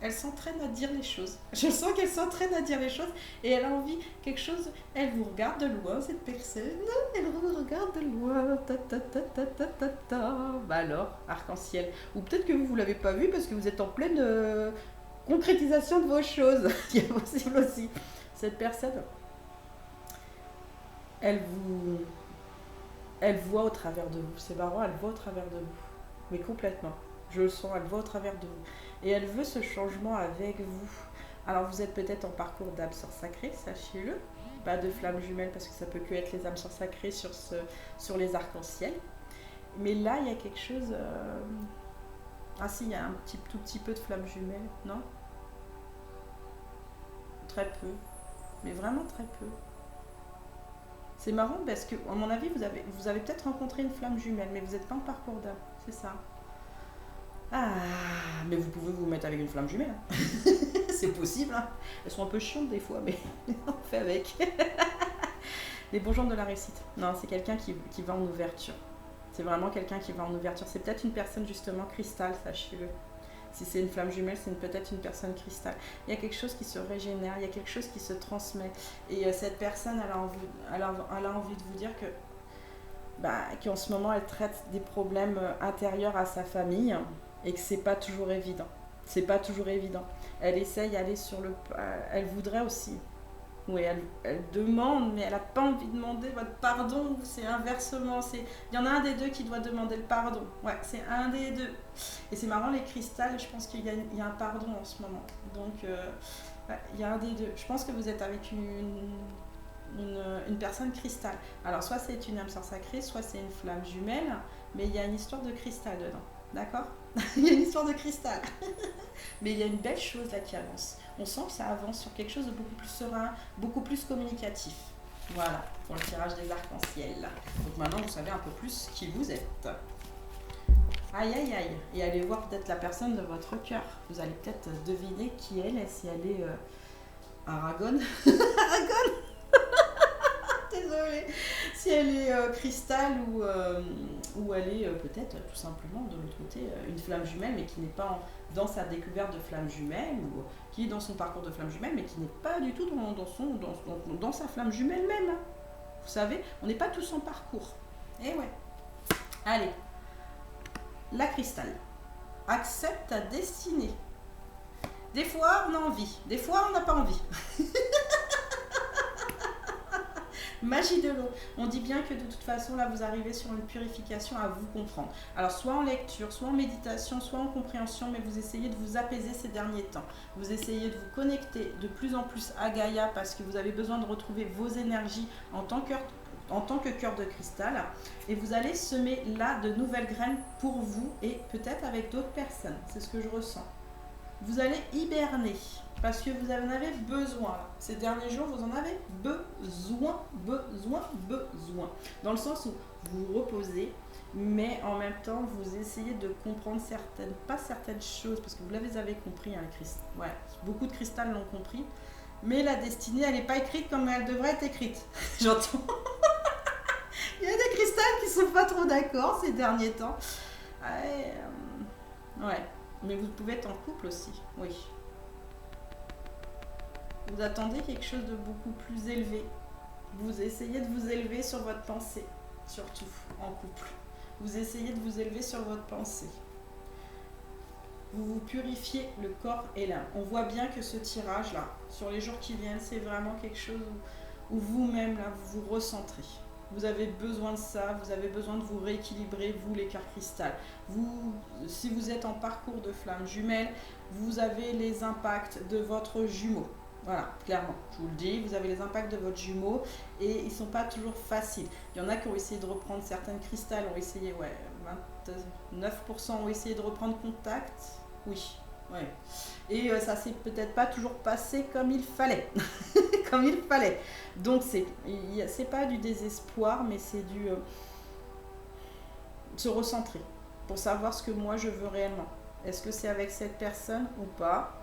[SPEAKER 1] Elle s'entraîne à dire les choses. Je sens qu'elle s'entraîne à dire les choses et elle a envie quelque chose. Elle vous regarde de loin, cette personne. Elle vous regarde de loin. Ta, ta, ta, ta, ta, ta, ta. Bah alors, arc-en-ciel. Ou peut-être que vous ne l'avez pas vu parce que vous êtes en pleine concrétisation de vos choses. Il est possible aussi. Cette personne, elle voit au travers de vous. C'est marrant, elle voit au travers de vous. Mais complètement. Je le sens, elle voit au travers de vous. Et elle veut ce changement avec vous. Alors vous êtes peut-être en parcours d'âme sœur sacrée, sachez-le. Pas de flammes jumelles parce que ça peut que être les âmes sœurs sacrées sur les arcs-en-ciel. Mais là, il y a quelque chose... Ah si, il y a un tout petit peu de flammes jumelles, non? Très peu. Mais vraiment très peu. C'est marrant parce que, à mon avis, vous avez peut-être rencontré une flamme jumelle, mais vous n'êtes pas en parcours d'âme, c'est ça. Ah, mais vous pouvez vous mettre avec une flamme jumelle. Hein. C'est possible. Hein. Elles sont un peu chiantes des fois, mais on fait avec. Les bons gens de la réussite. Non, c'est quelqu'un qui va en ouverture. C'est vraiment quelqu'un qui va en ouverture. C'est peut-être une personne justement cristal, sachez-le. Si c'est une flamme jumelle, c'est peut-être une personne cristal. Il y a quelque chose qui se régénère, il y a quelque chose qui se transmet. Et cette personne, elle a envie de vous dire que qu'en ce moment, elle traite des problèmes intérieurs à sa famille et que c'est pas toujours évident. C'est pas toujours évident. Elle essaye d'aller sur le... Elle voudrait aussi... Oui, elle demande, mais elle n'a pas envie de demander votre pardon. C'est inversement. Il y en a un des deux qui doit demander le pardon. Ouais, c'est un des deux. Et c'est marrant, les cristals, je pense qu'il y a un pardon en ce moment. Donc, ouais, il y a un des deux. Je pense que vous êtes avec une personne cristal. Alors, soit c'est une âme sœur sacrée, soit c'est une flamme jumelle, mais il y a une histoire de cristal dedans. D'accord? Il y a une histoire de cristal. Mais il y a une belle chose là qui avance. On sent que ça avance sur quelque chose de beaucoup plus serein, beaucoup plus communicatif. Voilà, pour le tirage des arcs-en-ciel. Donc maintenant, vous savez un peu plus qui vous êtes. Aïe, aïe, aïe. Et allez voir peut-être la personne de votre cœur. Vous allez peut-être deviner qui elle est, si elle est Aragon. Aragon. Désolée. Si elle est cristal ou elle est peut-être tout simplement de l'autre côté une flamme jumelle, mais qui n'est pas dans sa découverte de flamme jumelle, ou qui est dans son parcours de flamme jumelle, mais qui n'est pas du tout dans sa flamme jumelle même. Hein. Vous savez, on n'est pas tous en parcours. Eh ouais. Allez. La cristal. Accepte ta destinée. Des fois, on a envie. Des fois, on n'a pas envie. Magie de l'eau. On dit bien que de toute façon, là, vous arrivez sur une purification à vous comprendre. Alors, soit en lecture, soit en méditation, soit en compréhension, mais vous essayez de vous apaiser ces derniers temps. Vous essayez de vous connecter de plus en plus à Gaïa parce que vous avez besoin de retrouver vos énergies en tant que cœur de cristal. Et vous allez semer là de nouvelles graines pour vous et peut-être avec d'autres personnes. C'est ce que je ressens. Vous allez hiberner. Parce que vous en avez besoin. Ces derniers jours, vous en avez besoin. Dans le sens où vous vous reposez, mais en même temps, vous essayez de comprendre pas certaines choses, parce que vous avez compris, hein, ouais, beaucoup de cristal l'ont compris, mais la destinée, elle n'est pas écrite comme elle devrait être écrite. J'entends. Il y a des cristals qui ne sont pas trop d'accord ces derniers temps. Ouais, mais vous pouvez être en couple aussi, oui. Vous attendez quelque chose de beaucoup plus élevé. Vous essayez de vous élever sur votre pensée, surtout en couple. Vous essayez de vous élever sur votre pensée. Vous vous purifiez le corps et l'âme. On voit bien que ce tirage-là, sur les jours qui viennent, c'est vraiment quelque chose où vous-même, là, vous vous recentrez. Vous avez besoin de ça, vous avez besoin de vous rééquilibrer, vous les cœurs cristal. Si vous êtes en parcours de flamme jumelle, vous avez les impacts de votre jumeau. Voilà, clairement, je vous le dis, vous avez les impacts de votre jumeau et ils ne sont pas toujours faciles. Il y en a qui ont essayé de reprendre certaines cristals, ont essayé, 29% ont essayé de reprendre contact, oui, ouais. Et ça s'est peut-être pas toujours passé comme il fallait, comme il fallait. Donc c'est pas du désespoir, mais c'est du se recentrer pour savoir ce que moi je veux réellement. Est-ce que c'est avec cette personne ou pas?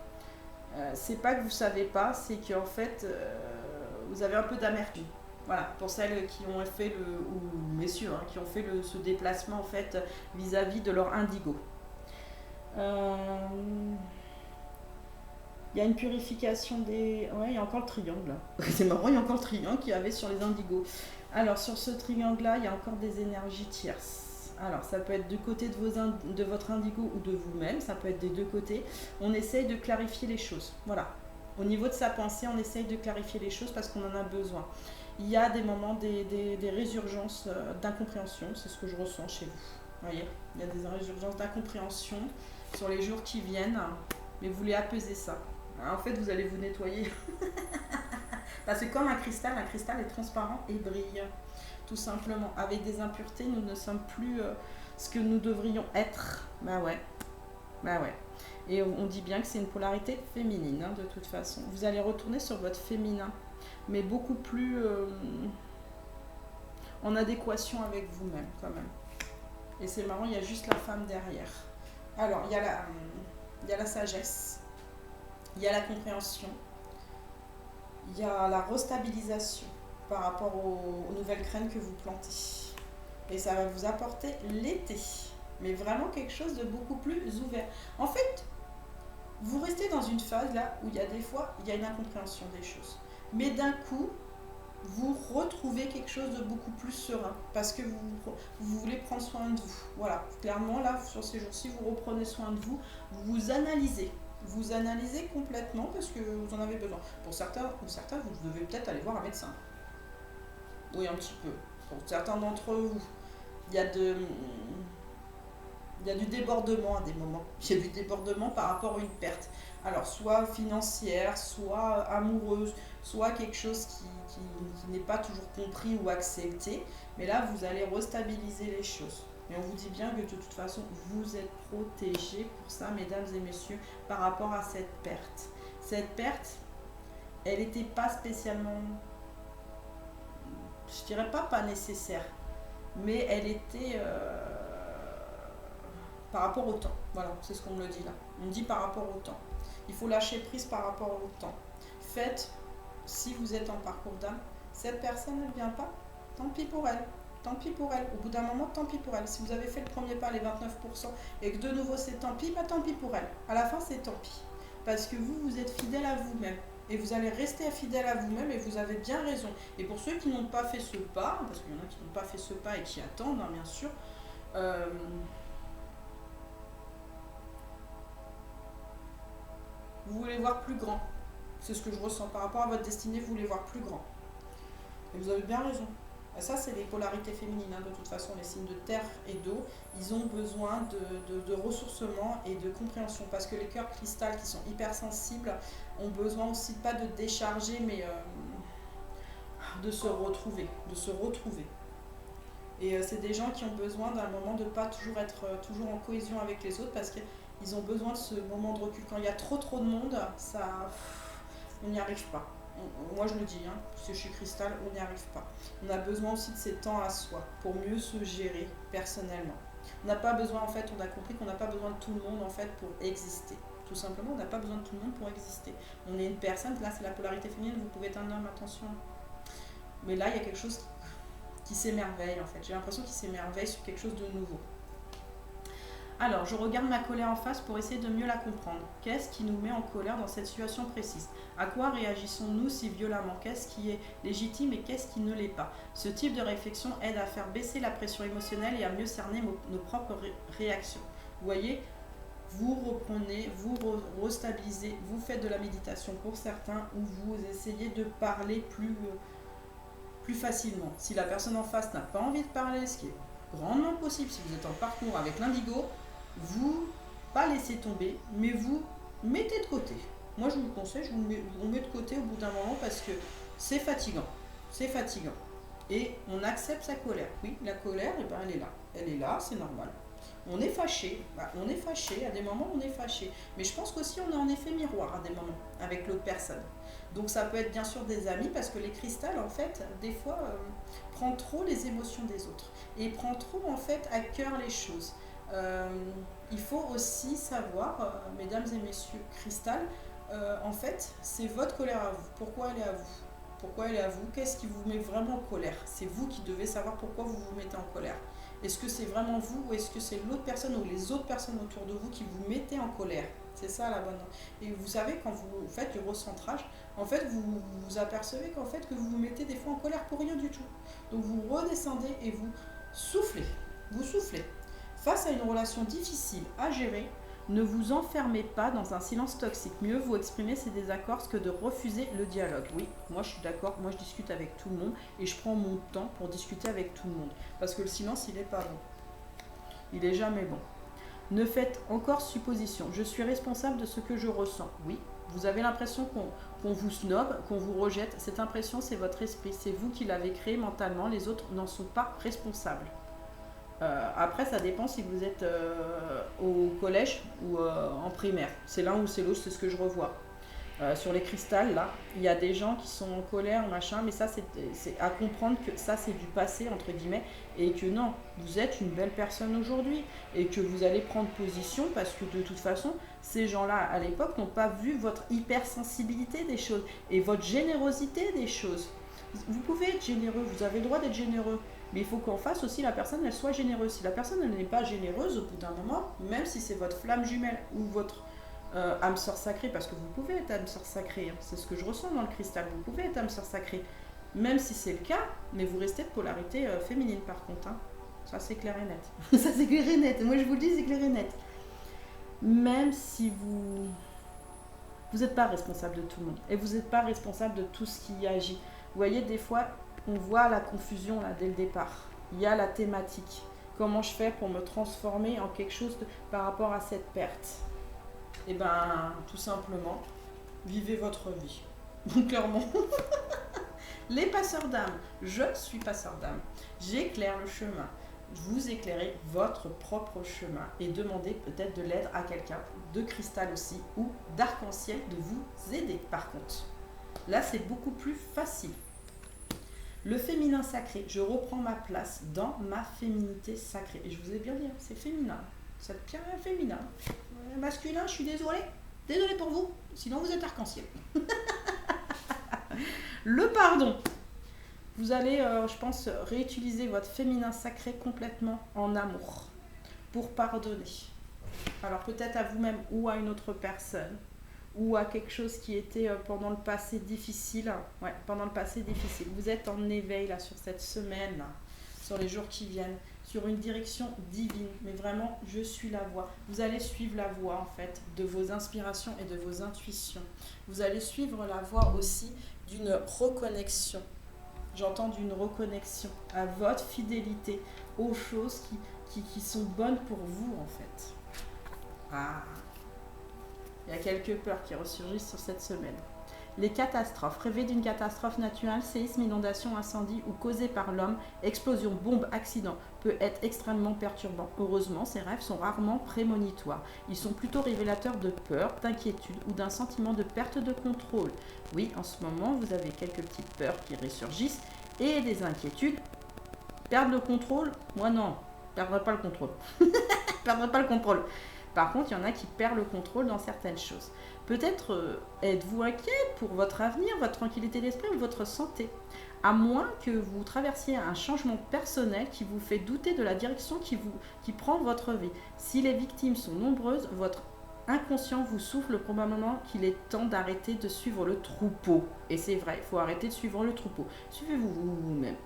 [SPEAKER 1] C'est pas que vous savez pas, c'est qu'en fait vous avez un peu d'amertume. Voilà, pour celles qui ont fait ou messieurs, hein, qui ont fait ce déplacement en fait vis-à-vis de leur indigo. Il y a une purification des... Ouais, il y a encore le triangle là. C'est marrant, il y a encore le triangle qu'il y avait sur les indigos. Alors sur ce triangle là, il y a encore des énergies tierces. Alors, ça peut être du côté de votre indigo ou de vous-même, ça peut être des deux côtés. On essaye de clarifier les choses. Voilà. Au niveau de sa pensée, on essaye de clarifier les choses parce qu'on en a besoin. Il y a des moments, des résurgences d'incompréhension, c'est ce que je ressens chez vous. Vous voyez, il y a des résurgences d'incompréhension sur les jours qui viennent, mais vous voulez apaiser ça. En fait, vous allez vous nettoyer. Parce que comme un cristal est transparent et brille. Tout simplement. Avec des impuretés, nous ne sommes plus ce que nous devrions être. Bah ouais. Bah ouais. Et on dit bien que c'est une polarité féminine, hein, de toute façon. Vous allez retourner sur votre féminin, mais beaucoup plus en adéquation avec vous-même, quand même. Et c'est marrant, il y a juste la femme derrière. Alors, il y a la sagesse, il y a la compréhension, il y a la restabilisation par rapport aux nouvelles graines que vous plantez. Et ça va vous apporter l'été, mais vraiment quelque chose de beaucoup plus ouvert. En fait, vous restez dans une phase là où il y a des fois, il y a une incompréhension des choses. Mais d'un coup, vous retrouvez quelque chose de beaucoup plus serein parce que vous voulez prendre soin de vous. Voilà, clairement là, sur ces jours-ci, vous reprenez soin de vous, vous analysez. Vous analysez complètement parce que vous en avez besoin. Pour certains, vous devez peut-être aller voir un médecin. Oui, un petit peu. Pour certains d'entre vous, il y a du débordement à des moments. Il y a du débordement par rapport à une perte. Alors, soit financière, soit amoureuse, soit quelque chose qui n'est pas toujours compris ou accepté. Mais là, vous allez restabiliser les choses. Mais on vous dit bien que de toute façon, vous êtes protégés pour ça, mesdames et messieurs, par rapport à cette perte. Cette perte, elle n'était pas spécialement, je dirais pas nécessaire, mais elle était par rapport au temps. Voilà, c'est ce qu'on me le dit là. On dit par rapport au temps. Il faut lâcher prise par rapport au temps. Faites, si vous êtes en parcours d'âme, cette personne ne vient pas, tant pis pour elle. Tant pis pour elle. Au bout d'un moment, tant pis pour elle. Si vous avez fait le premier pas, les 29%, et que de nouveau c'est tant pis, bah tant pis pour elle. À la fin, c'est tant pis. Parce que vous êtes fidèle à vous-même. Et vous allez rester fidèle à vous-même et vous avez bien raison. Et pour ceux qui n'ont pas fait ce pas, parce qu'il y en a qui n'ont pas fait ce pas et qui attendent, hein, bien sûr, vous voulez voir plus grand. C'est ce que je ressens par rapport à votre destinée, vous voulez voir plus grand. Et vous avez bien raison. Ça, c'est les polarités féminines. Hein. De toute façon, les signes de terre et d'eau, ils ont besoin de ressourcement et de compréhension. Parce que les cœurs cristal qui sont hypersensibles ont besoin aussi pas de décharger, mais de se retrouver. Et c'est des gens qui ont besoin d'un moment de ne pas toujours être toujours en cohésion avec les autres parce qu'ils ont besoin de ce moment de recul. Quand il y a trop de monde, on n'y arrive pas. Moi je le dis, hein, parce que je suis cristal, on n'y arrive pas. On a besoin aussi de ces temps à soi pour mieux se gérer personnellement. On n'a pas besoin, en fait, on a compris qu'on n'a pas besoin de tout le monde en fait pour exister. Tout simplement, on n'a pas besoin de tout le monde pour exister. On est une personne, là c'est la polarité féminine, vous pouvez être un homme, attention. Mais là il y a quelque chose qui s'émerveille en fait. J'ai l'impression qu'il s'émerveille sur quelque chose de nouveau. Alors, je regarde ma colère en face pour essayer de mieux la comprendre. Qu'est-ce qui nous met en colère dans cette situation précise? À quoi réagissons-nous si violemment? Qu'est-ce qui est légitime et qu'est-ce qui ne l'est pas? Ce type de réflexion aide à faire baisser la pression émotionnelle et à mieux cerner nos propres réactions. Vous voyez, vous reprenez, vous restabilisez, vous faites de la méditation pour certains ou vous essayez de parler plus facilement. Si la personne en face n'a pas envie de parler, ce qui est grandement possible si vous êtes en parcours avec l'indigo, vous pas laisser tomber, mais vous mettez de côté. Moi je vous conseille, je vous mets de côté au bout d'un moment parce que c'est fatigant. C'est fatigant. Et on accepte sa colère. Oui, la colère, eh ben, elle est là. Elle est là, c'est normal. On est fâché, on est fâché, à des moments on est fâché. Mais je pense qu'aussi on est en effet miroir à des moments avec l'autre personne. Donc ça peut être bien sûr des amis parce que les cristals en fait, des fois, prennent trop les émotions des autres. Et prennent trop en fait à cœur les choses. Il faut aussi savoir, mesdames et messieurs cristal, en fait, c'est votre colère à vous. Pourquoi elle est à vous? Pourquoi elle est à vous? Qu'est-ce qui vous met vraiment en colère? C'est vous qui devez savoir pourquoi vous vous mettez en colère. Est-ce que c'est vraiment vous ou est-ce que c'est l'autre personne ou les autres personnes autour de vous qui vous mettez en colère? C'est ça la bonne. Et vous savez, quand vous faites le recentrage, en fait, vous apercevez qu'en fait, que vous vous mettez des fois en colère pour rien du tout. Donc vous redescendez et vous soufflez. Vous soufflez. Face à une relation difficile à gérer, ne vous enfermez pas dans un silence toxique. Mieux vous exprimer ses désaccords que de refuser le dialogue. Oui, moi je suis d'accord, moi je discute avec tout le monde et je prends mon temps pour discuter avec tout le monde. Parce que le silence, il n'est pas bon. il est jamais bon. Ne faites encore supposition. Je suis responsable de ce que je ressens. Oui, vous avez l'impression qu'on vous snobe, qu'on vous rejette. Cette impression, c'est votre esprit. C'est vous qui l'avez créée mentalement. Les autres n'en sont pas responsables. Après, ça dépend si vous êtes au collège ou en primaire. C'est l'un ou c'est l'autre, c'est ce que je revois. Sur les cristals, là, il y a des gens qui sont en colère, machin, mais ça, c'est à comprendre que ça, c'est du passé, entre guillemets, et que non, vous êtes une belle personne aujourd'hui, et que vous allez prendre position, parce que de toute façon, ces gens-là, à l'époque, n'ont pas vu votre hypersensibilité des choses, et votre générosité des choses. Vous pouvez être généreux, vous avez le droit d'être généreux, mais il faut qu'en face aussi, la personne, elle soit généreuse. Si la personne, elle n'est pas généreuse, au bout d'un moment, même si c'est votre flamme jumelle, ou votre âme sœur sacrée, parce que vous pouvez être âme sœur sacrée, hein, c'est ce que je ressens dans le cristal, vous pouvez être âme sœur sacrée, même si c'est le cas, mais vous restez de polarité féminine par contre, hein. Ça c'est clair et net. Ça c'est clair et net, moi je vous le dis, c'est clair et net. Même si vous n'êtes pas responsable de tout le monde, et vous n'êtes pas responsable de tout ce qui agit. Vous voyez, des fois, on voit la confusion là dès le départ, il y a la thématique, comment je fais pour me transformer en quelque chose par rapport à cette perte. Et bien, tout simplement, vivez votre vie. Clairement. Les passeurs d'âme. Je suis passeur d'âme. J'éclaire le chemin. Vous éclairez votre propre chemin et demandez peut-être de l'aide à quelqu'un, de cristal aussi, ou d'arc-en-ciel de vous aider par contre. Là, c'est beaucoup plus facile. Le féminin sacré. Je reprends ma place dans ma féminité sacrée. Et je vous ai bien dit, c'est féminin. C'est bien féminin. Masculin, je suis désolée. Désolée pour vous. Sinon, vous êtes arc-en-ciel. Le pardon. Vous allez, je pense, réutiliser votre féminin sacré complètement en amour pour pardonner. Alors, peut-être à vous-même ou à une autre personne ou à quelque chose qui était pendant le passé difficile. Ouais, pendant le passé difficile. Vous êtes en éveil là sur cette semaine, là, sur les jours qui viennent, sur une direction divine, mais vraiment, je suis la voie. Vous allez suivre la voie, en fait, de vos inspirations et de vos intuitions. Vous allez suivre la voie aussi d'une reconnexion. J'entends d'une reconnexion à votre fidélité, aux choses qui sont bonnes pour vous, en fait. Ah, il y a quelques peurs qui ressurgissent sur cette semaine. Les catastrophes. Rêver d'une catastrophe naturelle, séisme, inondation, incendie ou causée par l'homme, explosion, bombe, accident, peut être extrêmement perturbant. Heureusement, ces rêves sont rarement prémonitoires. Ils sont plutôt révélateurs de peur, d'inquiétude ou d'un sentiment de perte de contrôle. Oui, en ce moment, vous avez quelques petites peurs qui ressurgissent et des inquiétudes. Perdre le contrôle? Moi non, je ne perdrai pas le contrôle. Je ne perdrai pas le contrôle. Par contre, il y en a qui perdent le contrôle dans certaines choses. Peut-être êtes-vous inquiet pour votre avenir, votre tranquillité d'esprit ou votre santé, à moins que vous traversiez un changement personnel qui vous fait douter de la direction qui prend votre vie. Si les victimes sont nombreuses, votre inconscient vous souffle probablement qu'il est temps d'arrêter de suivre le troupeau. Et c'est vrai, il faut arrêter de suivre le troupeau. Suivez-vous vous-même.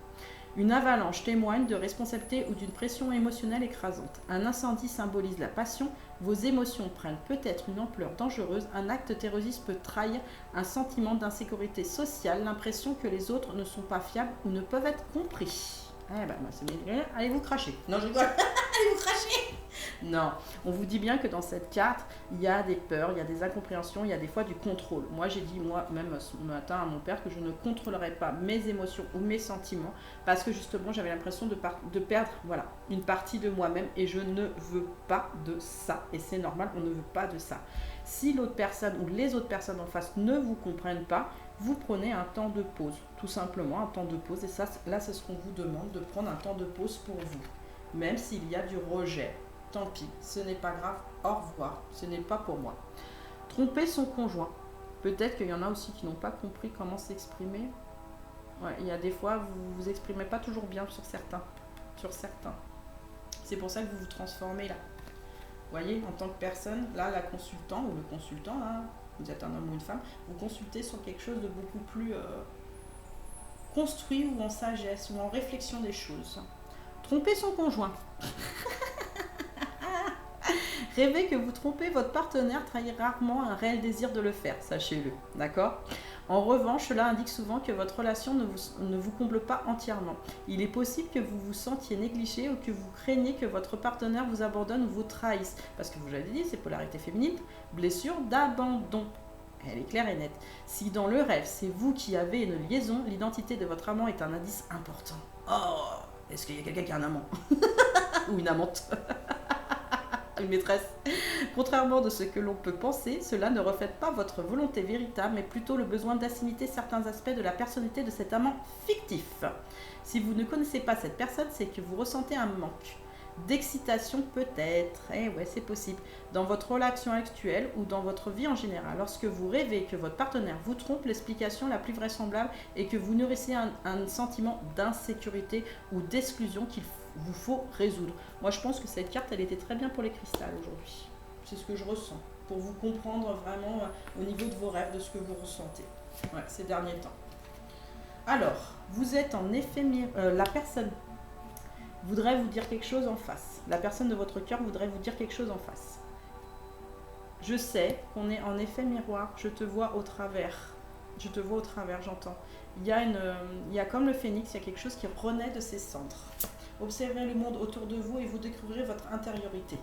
[SPEAKER 1] Une avalanche témoigne de responsabilité ou d'une pression émotionnelle écrasante. Un incendie symbolise la passion. Vos émotions prennent peut-être une ampleur dangereuse. Un acte terroriste peut trahir un sentiment d'insécurité sociale, l'impression que les autres ne sont pas fiables ou ne peuvent être compris. Eh ben, moi, c'est bien. Allez vous cracher. Non, je rigole. Allez vous cracher. Non, on vous dit bien que dans cette carte, il y a des peurs, il y a des incompréhensions, il y a des fois du contrôle. Moi, j'ai dit, moi-même ce matin à mon père, que je ne contrôlerais pas mes émotions ou mes sentiments parce que justement, j'avais l'impression de perdre une partie de moi-même et je ne veux pas de ça. Et c'est normal, on ne veut pas de ça. Si l'autre personne ou les autres personnes en face ne vous comprennent pas, vous prenez un temps de pause, tout simplement un temps de pause. Et ça, là, c'est ce qu'on vous demande, de prendre un temps de pause pour vous. Même s'il y a du rejet, tant pis, ce n'est pas grave, au revoir, ce n'est pas pour moi. Tromper son conjoint. Peut-être qu'il y en a aussi qui n'ont pas compris comment s'exprimer. Ouais, il y a des fois, vous vous exprimez pas toujours bien sur certains. C'est pour ça que vous vous transformez là. Vous voyez, en tant que personne, là, la consultant ou le consultant, là, vous êtes un homme ou une femme, vous consultez sur quelque chose de beaucoup plus construit ou en sagesse ou en réflexion des choses. Tromper son conjoint. Rêver que vous trompez votre partenaire trahit rarement un réel désir de le faire, sachez-le, d'accord ? En revanche, cela indique souvent que votre relation ne vous comble pas entièrement. Il est possible que vous vous sentiez négligé ou que vous craignez que votre partenaire vous abandonne ou vous trahisse. Parce que vous l'avez dit, c'est polarité féminine, blessure d'abandon. Elle est claire et nette. Si dans le rêve, c'est vous qui avez une liaison, l'identité de votre amant est un indice important. Oh, est-ce qu'il y a quelqu'un qui a un amant? Ou une amante? Une maîtresse. Contrairement de ce que l'on peut penser, cela ne reflète pas votre volonté véritable, mais plutôt le besoin d'assimiler certains aspects de la personnalité de cet amant fictif. Si vous ne connaissez pas cette personne, c'est que vous ressentez un manque d'excitation peut-être, ouais c'est possible, dans votre relation actuelle ou dans votre vie en général. Lorsque vous rêvez que votre partenaire vous trompe, l'explication la plus vraisemblable est que vous nourrissez un sentiment d'insécurité ou d'exclusion qu'il vous faut résoudre. Moi je pense que cette carte elle était très bien pour les cristals aujourd'hui. C'est ce que je ressens, pour vous comprendre vraiment au niveau de vos rêves, de ce que vous ressentez ces derniers temps. Alors, vous êtes en effet, la personne voudrait vous dire quelque chose en face. La personne de votre cœur voudrait vous dire quelque chose en face. Je sais qu'on est en effet miroir, je te vois au travers. Je te vois au travers, j'entends. Il y a comme le phénix, il y a quelque chose qui renaît de ses cendres. Observez le monde autour de vous et vous découvrirez votre intériorité.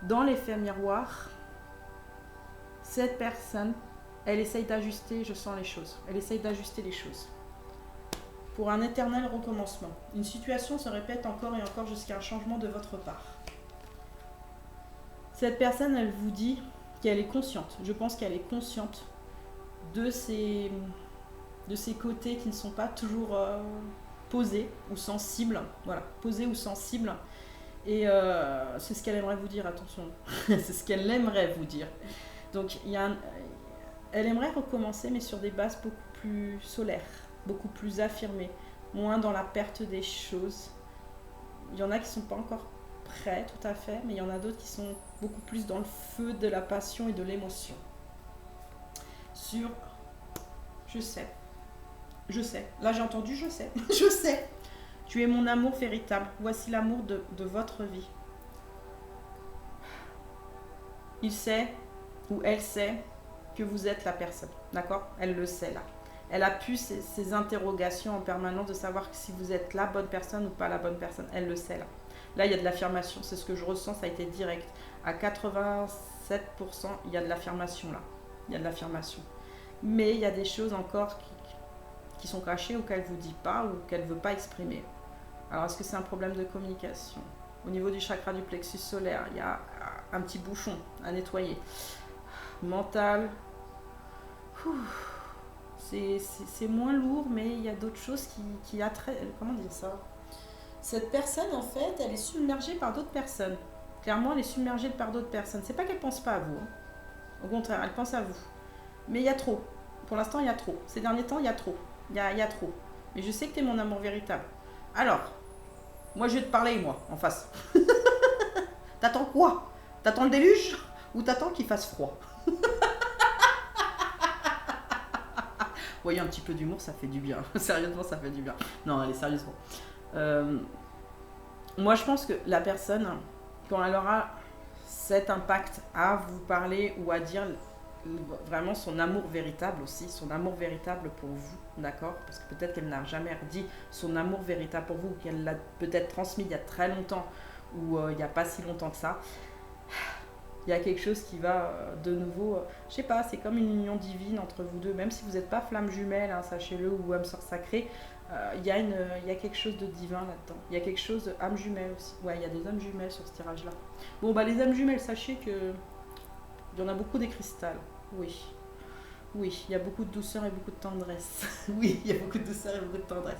[SPEAKER 1] Dans l'effet miroir, cette personne, elle essaye d'ajuster, je sens les choses. Elle essaye d'ajuster les choses. Pour un éternel recommencement. Une situation se répète encore et encore jusqu'à un changement de votre part. Cette personne, elle vous dit qu'elle est consciente. Je pense qu'elle est consciente de ces côtés qui ne sont pas toujours posés ou sensibles. Voilà, posés ou sensibles. Et c'est ce qu'elle aimerait vous dire, attention. C'est ce qu'elle aimerait vous dire. Donc, elle aimerait recommencer, mais sur des bases beaucoup plus solaires. Beaucoup plus affirmé, moins dans la perte des choses. Il y en a qui ne sont pas encore prêts tout à fait, mais il y en a d'autres qui sont beaucoup plus dans le feu de la passion et de l'émotion. Sur je sais, là j'ai entendu je sais, je sais, tu es mon amour véritable, voici l'amour de votre vie. Il sait ou elle sait que vous êtes la personne, d'accord? Elle le sait là. Elle a pu ces interrogations en permanence de savoir si vous êtes la bonne personne ou pas la bonne personne. Elle le sait là. Là, il y a de l'affirmation. C'est ce que je ressens, ça a été direct. À 87%, il y a de l'affirmation là. Il y a de l'affirmation. Mais il y a des choses encore qui sont cachées ou qu'elle ne vous dit pas ou qu'elle ne veut pas exprimer. Alors, est-ce que c'est un problème de communication? Au niveau du chakra du plexus solaire, il y a un petit bouchon à nettoyer. Mental. C'est moins lourd, mais il y a d'autres choses qui attraient. Comment dire ça? Cette personne, en fait, elle est submergée par d'autres personnes. Clairement, elle est submergée par d'autres personnes. C'est pas qu'elle pense pas à vous. Hein. Au contraire, elle pense à vous. Mais il y a trop. Pour l'instant, il y a trop. Ces derniers temps, il y a trop. Il y a trop. Mais je sais que tu es mon amour véritable. Alors, moi, je vais te parler, moi, en face. T'attends quoi? T'attends le déluge? Ou t'attends qu'il fasse froid? Vous voyez, un petit peu d'humour, ça fait du bien. Sérieusement, ça fait du bien. Non, allez, sérieusement. Moi, je pense que la personne, quand elle aura cet impact à vous parler ou à dire vraiment son amour véritable aussi, son amour véritable pour vous, d'accord? Parce que peut-être qu'elle n'a jamais dit son amour véritable pour vous, qu'elle l'a peut-être transmis il y a très longtemps ou il n'y a pas si longtemps que ça. Il y a quelque chose qui va de nouveau, je sais pas, c'est comme une union divine entre vous deux, même si vous n'êtes pas flamme jumelle, hein, sachez-le, ou âme sœur sacrée, il y a quelque chose de divin là-dedans. Il y a quelque chose de âme jumelle aussi. Ouais, il y a des âmes jumelles sur ce tirage-là. Bon, bah les âmes jumelles, sachez que il y en a beaucoup des cristals. Oui. Oui, il y a beaucoup de douceur et beaucoup de tendresse. Oui, il y a beaucoup de douceur et beaucoup de tendresse.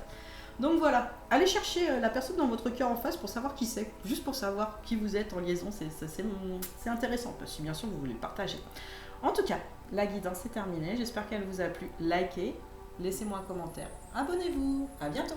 [SPEAKER 1] Donc voilà, allez chercher la personne dans votre cœur en face pour savoir qui c'est, juste pour savoir qui vous êtes en liaison, c'est intéressant, si bien sûr vous voulez le partager. En tout cas, la guidance est terminée, j'espère qu'elle vous a plu. Likez, laissez-moi un commentaire, abonnez-vous, à bientôt.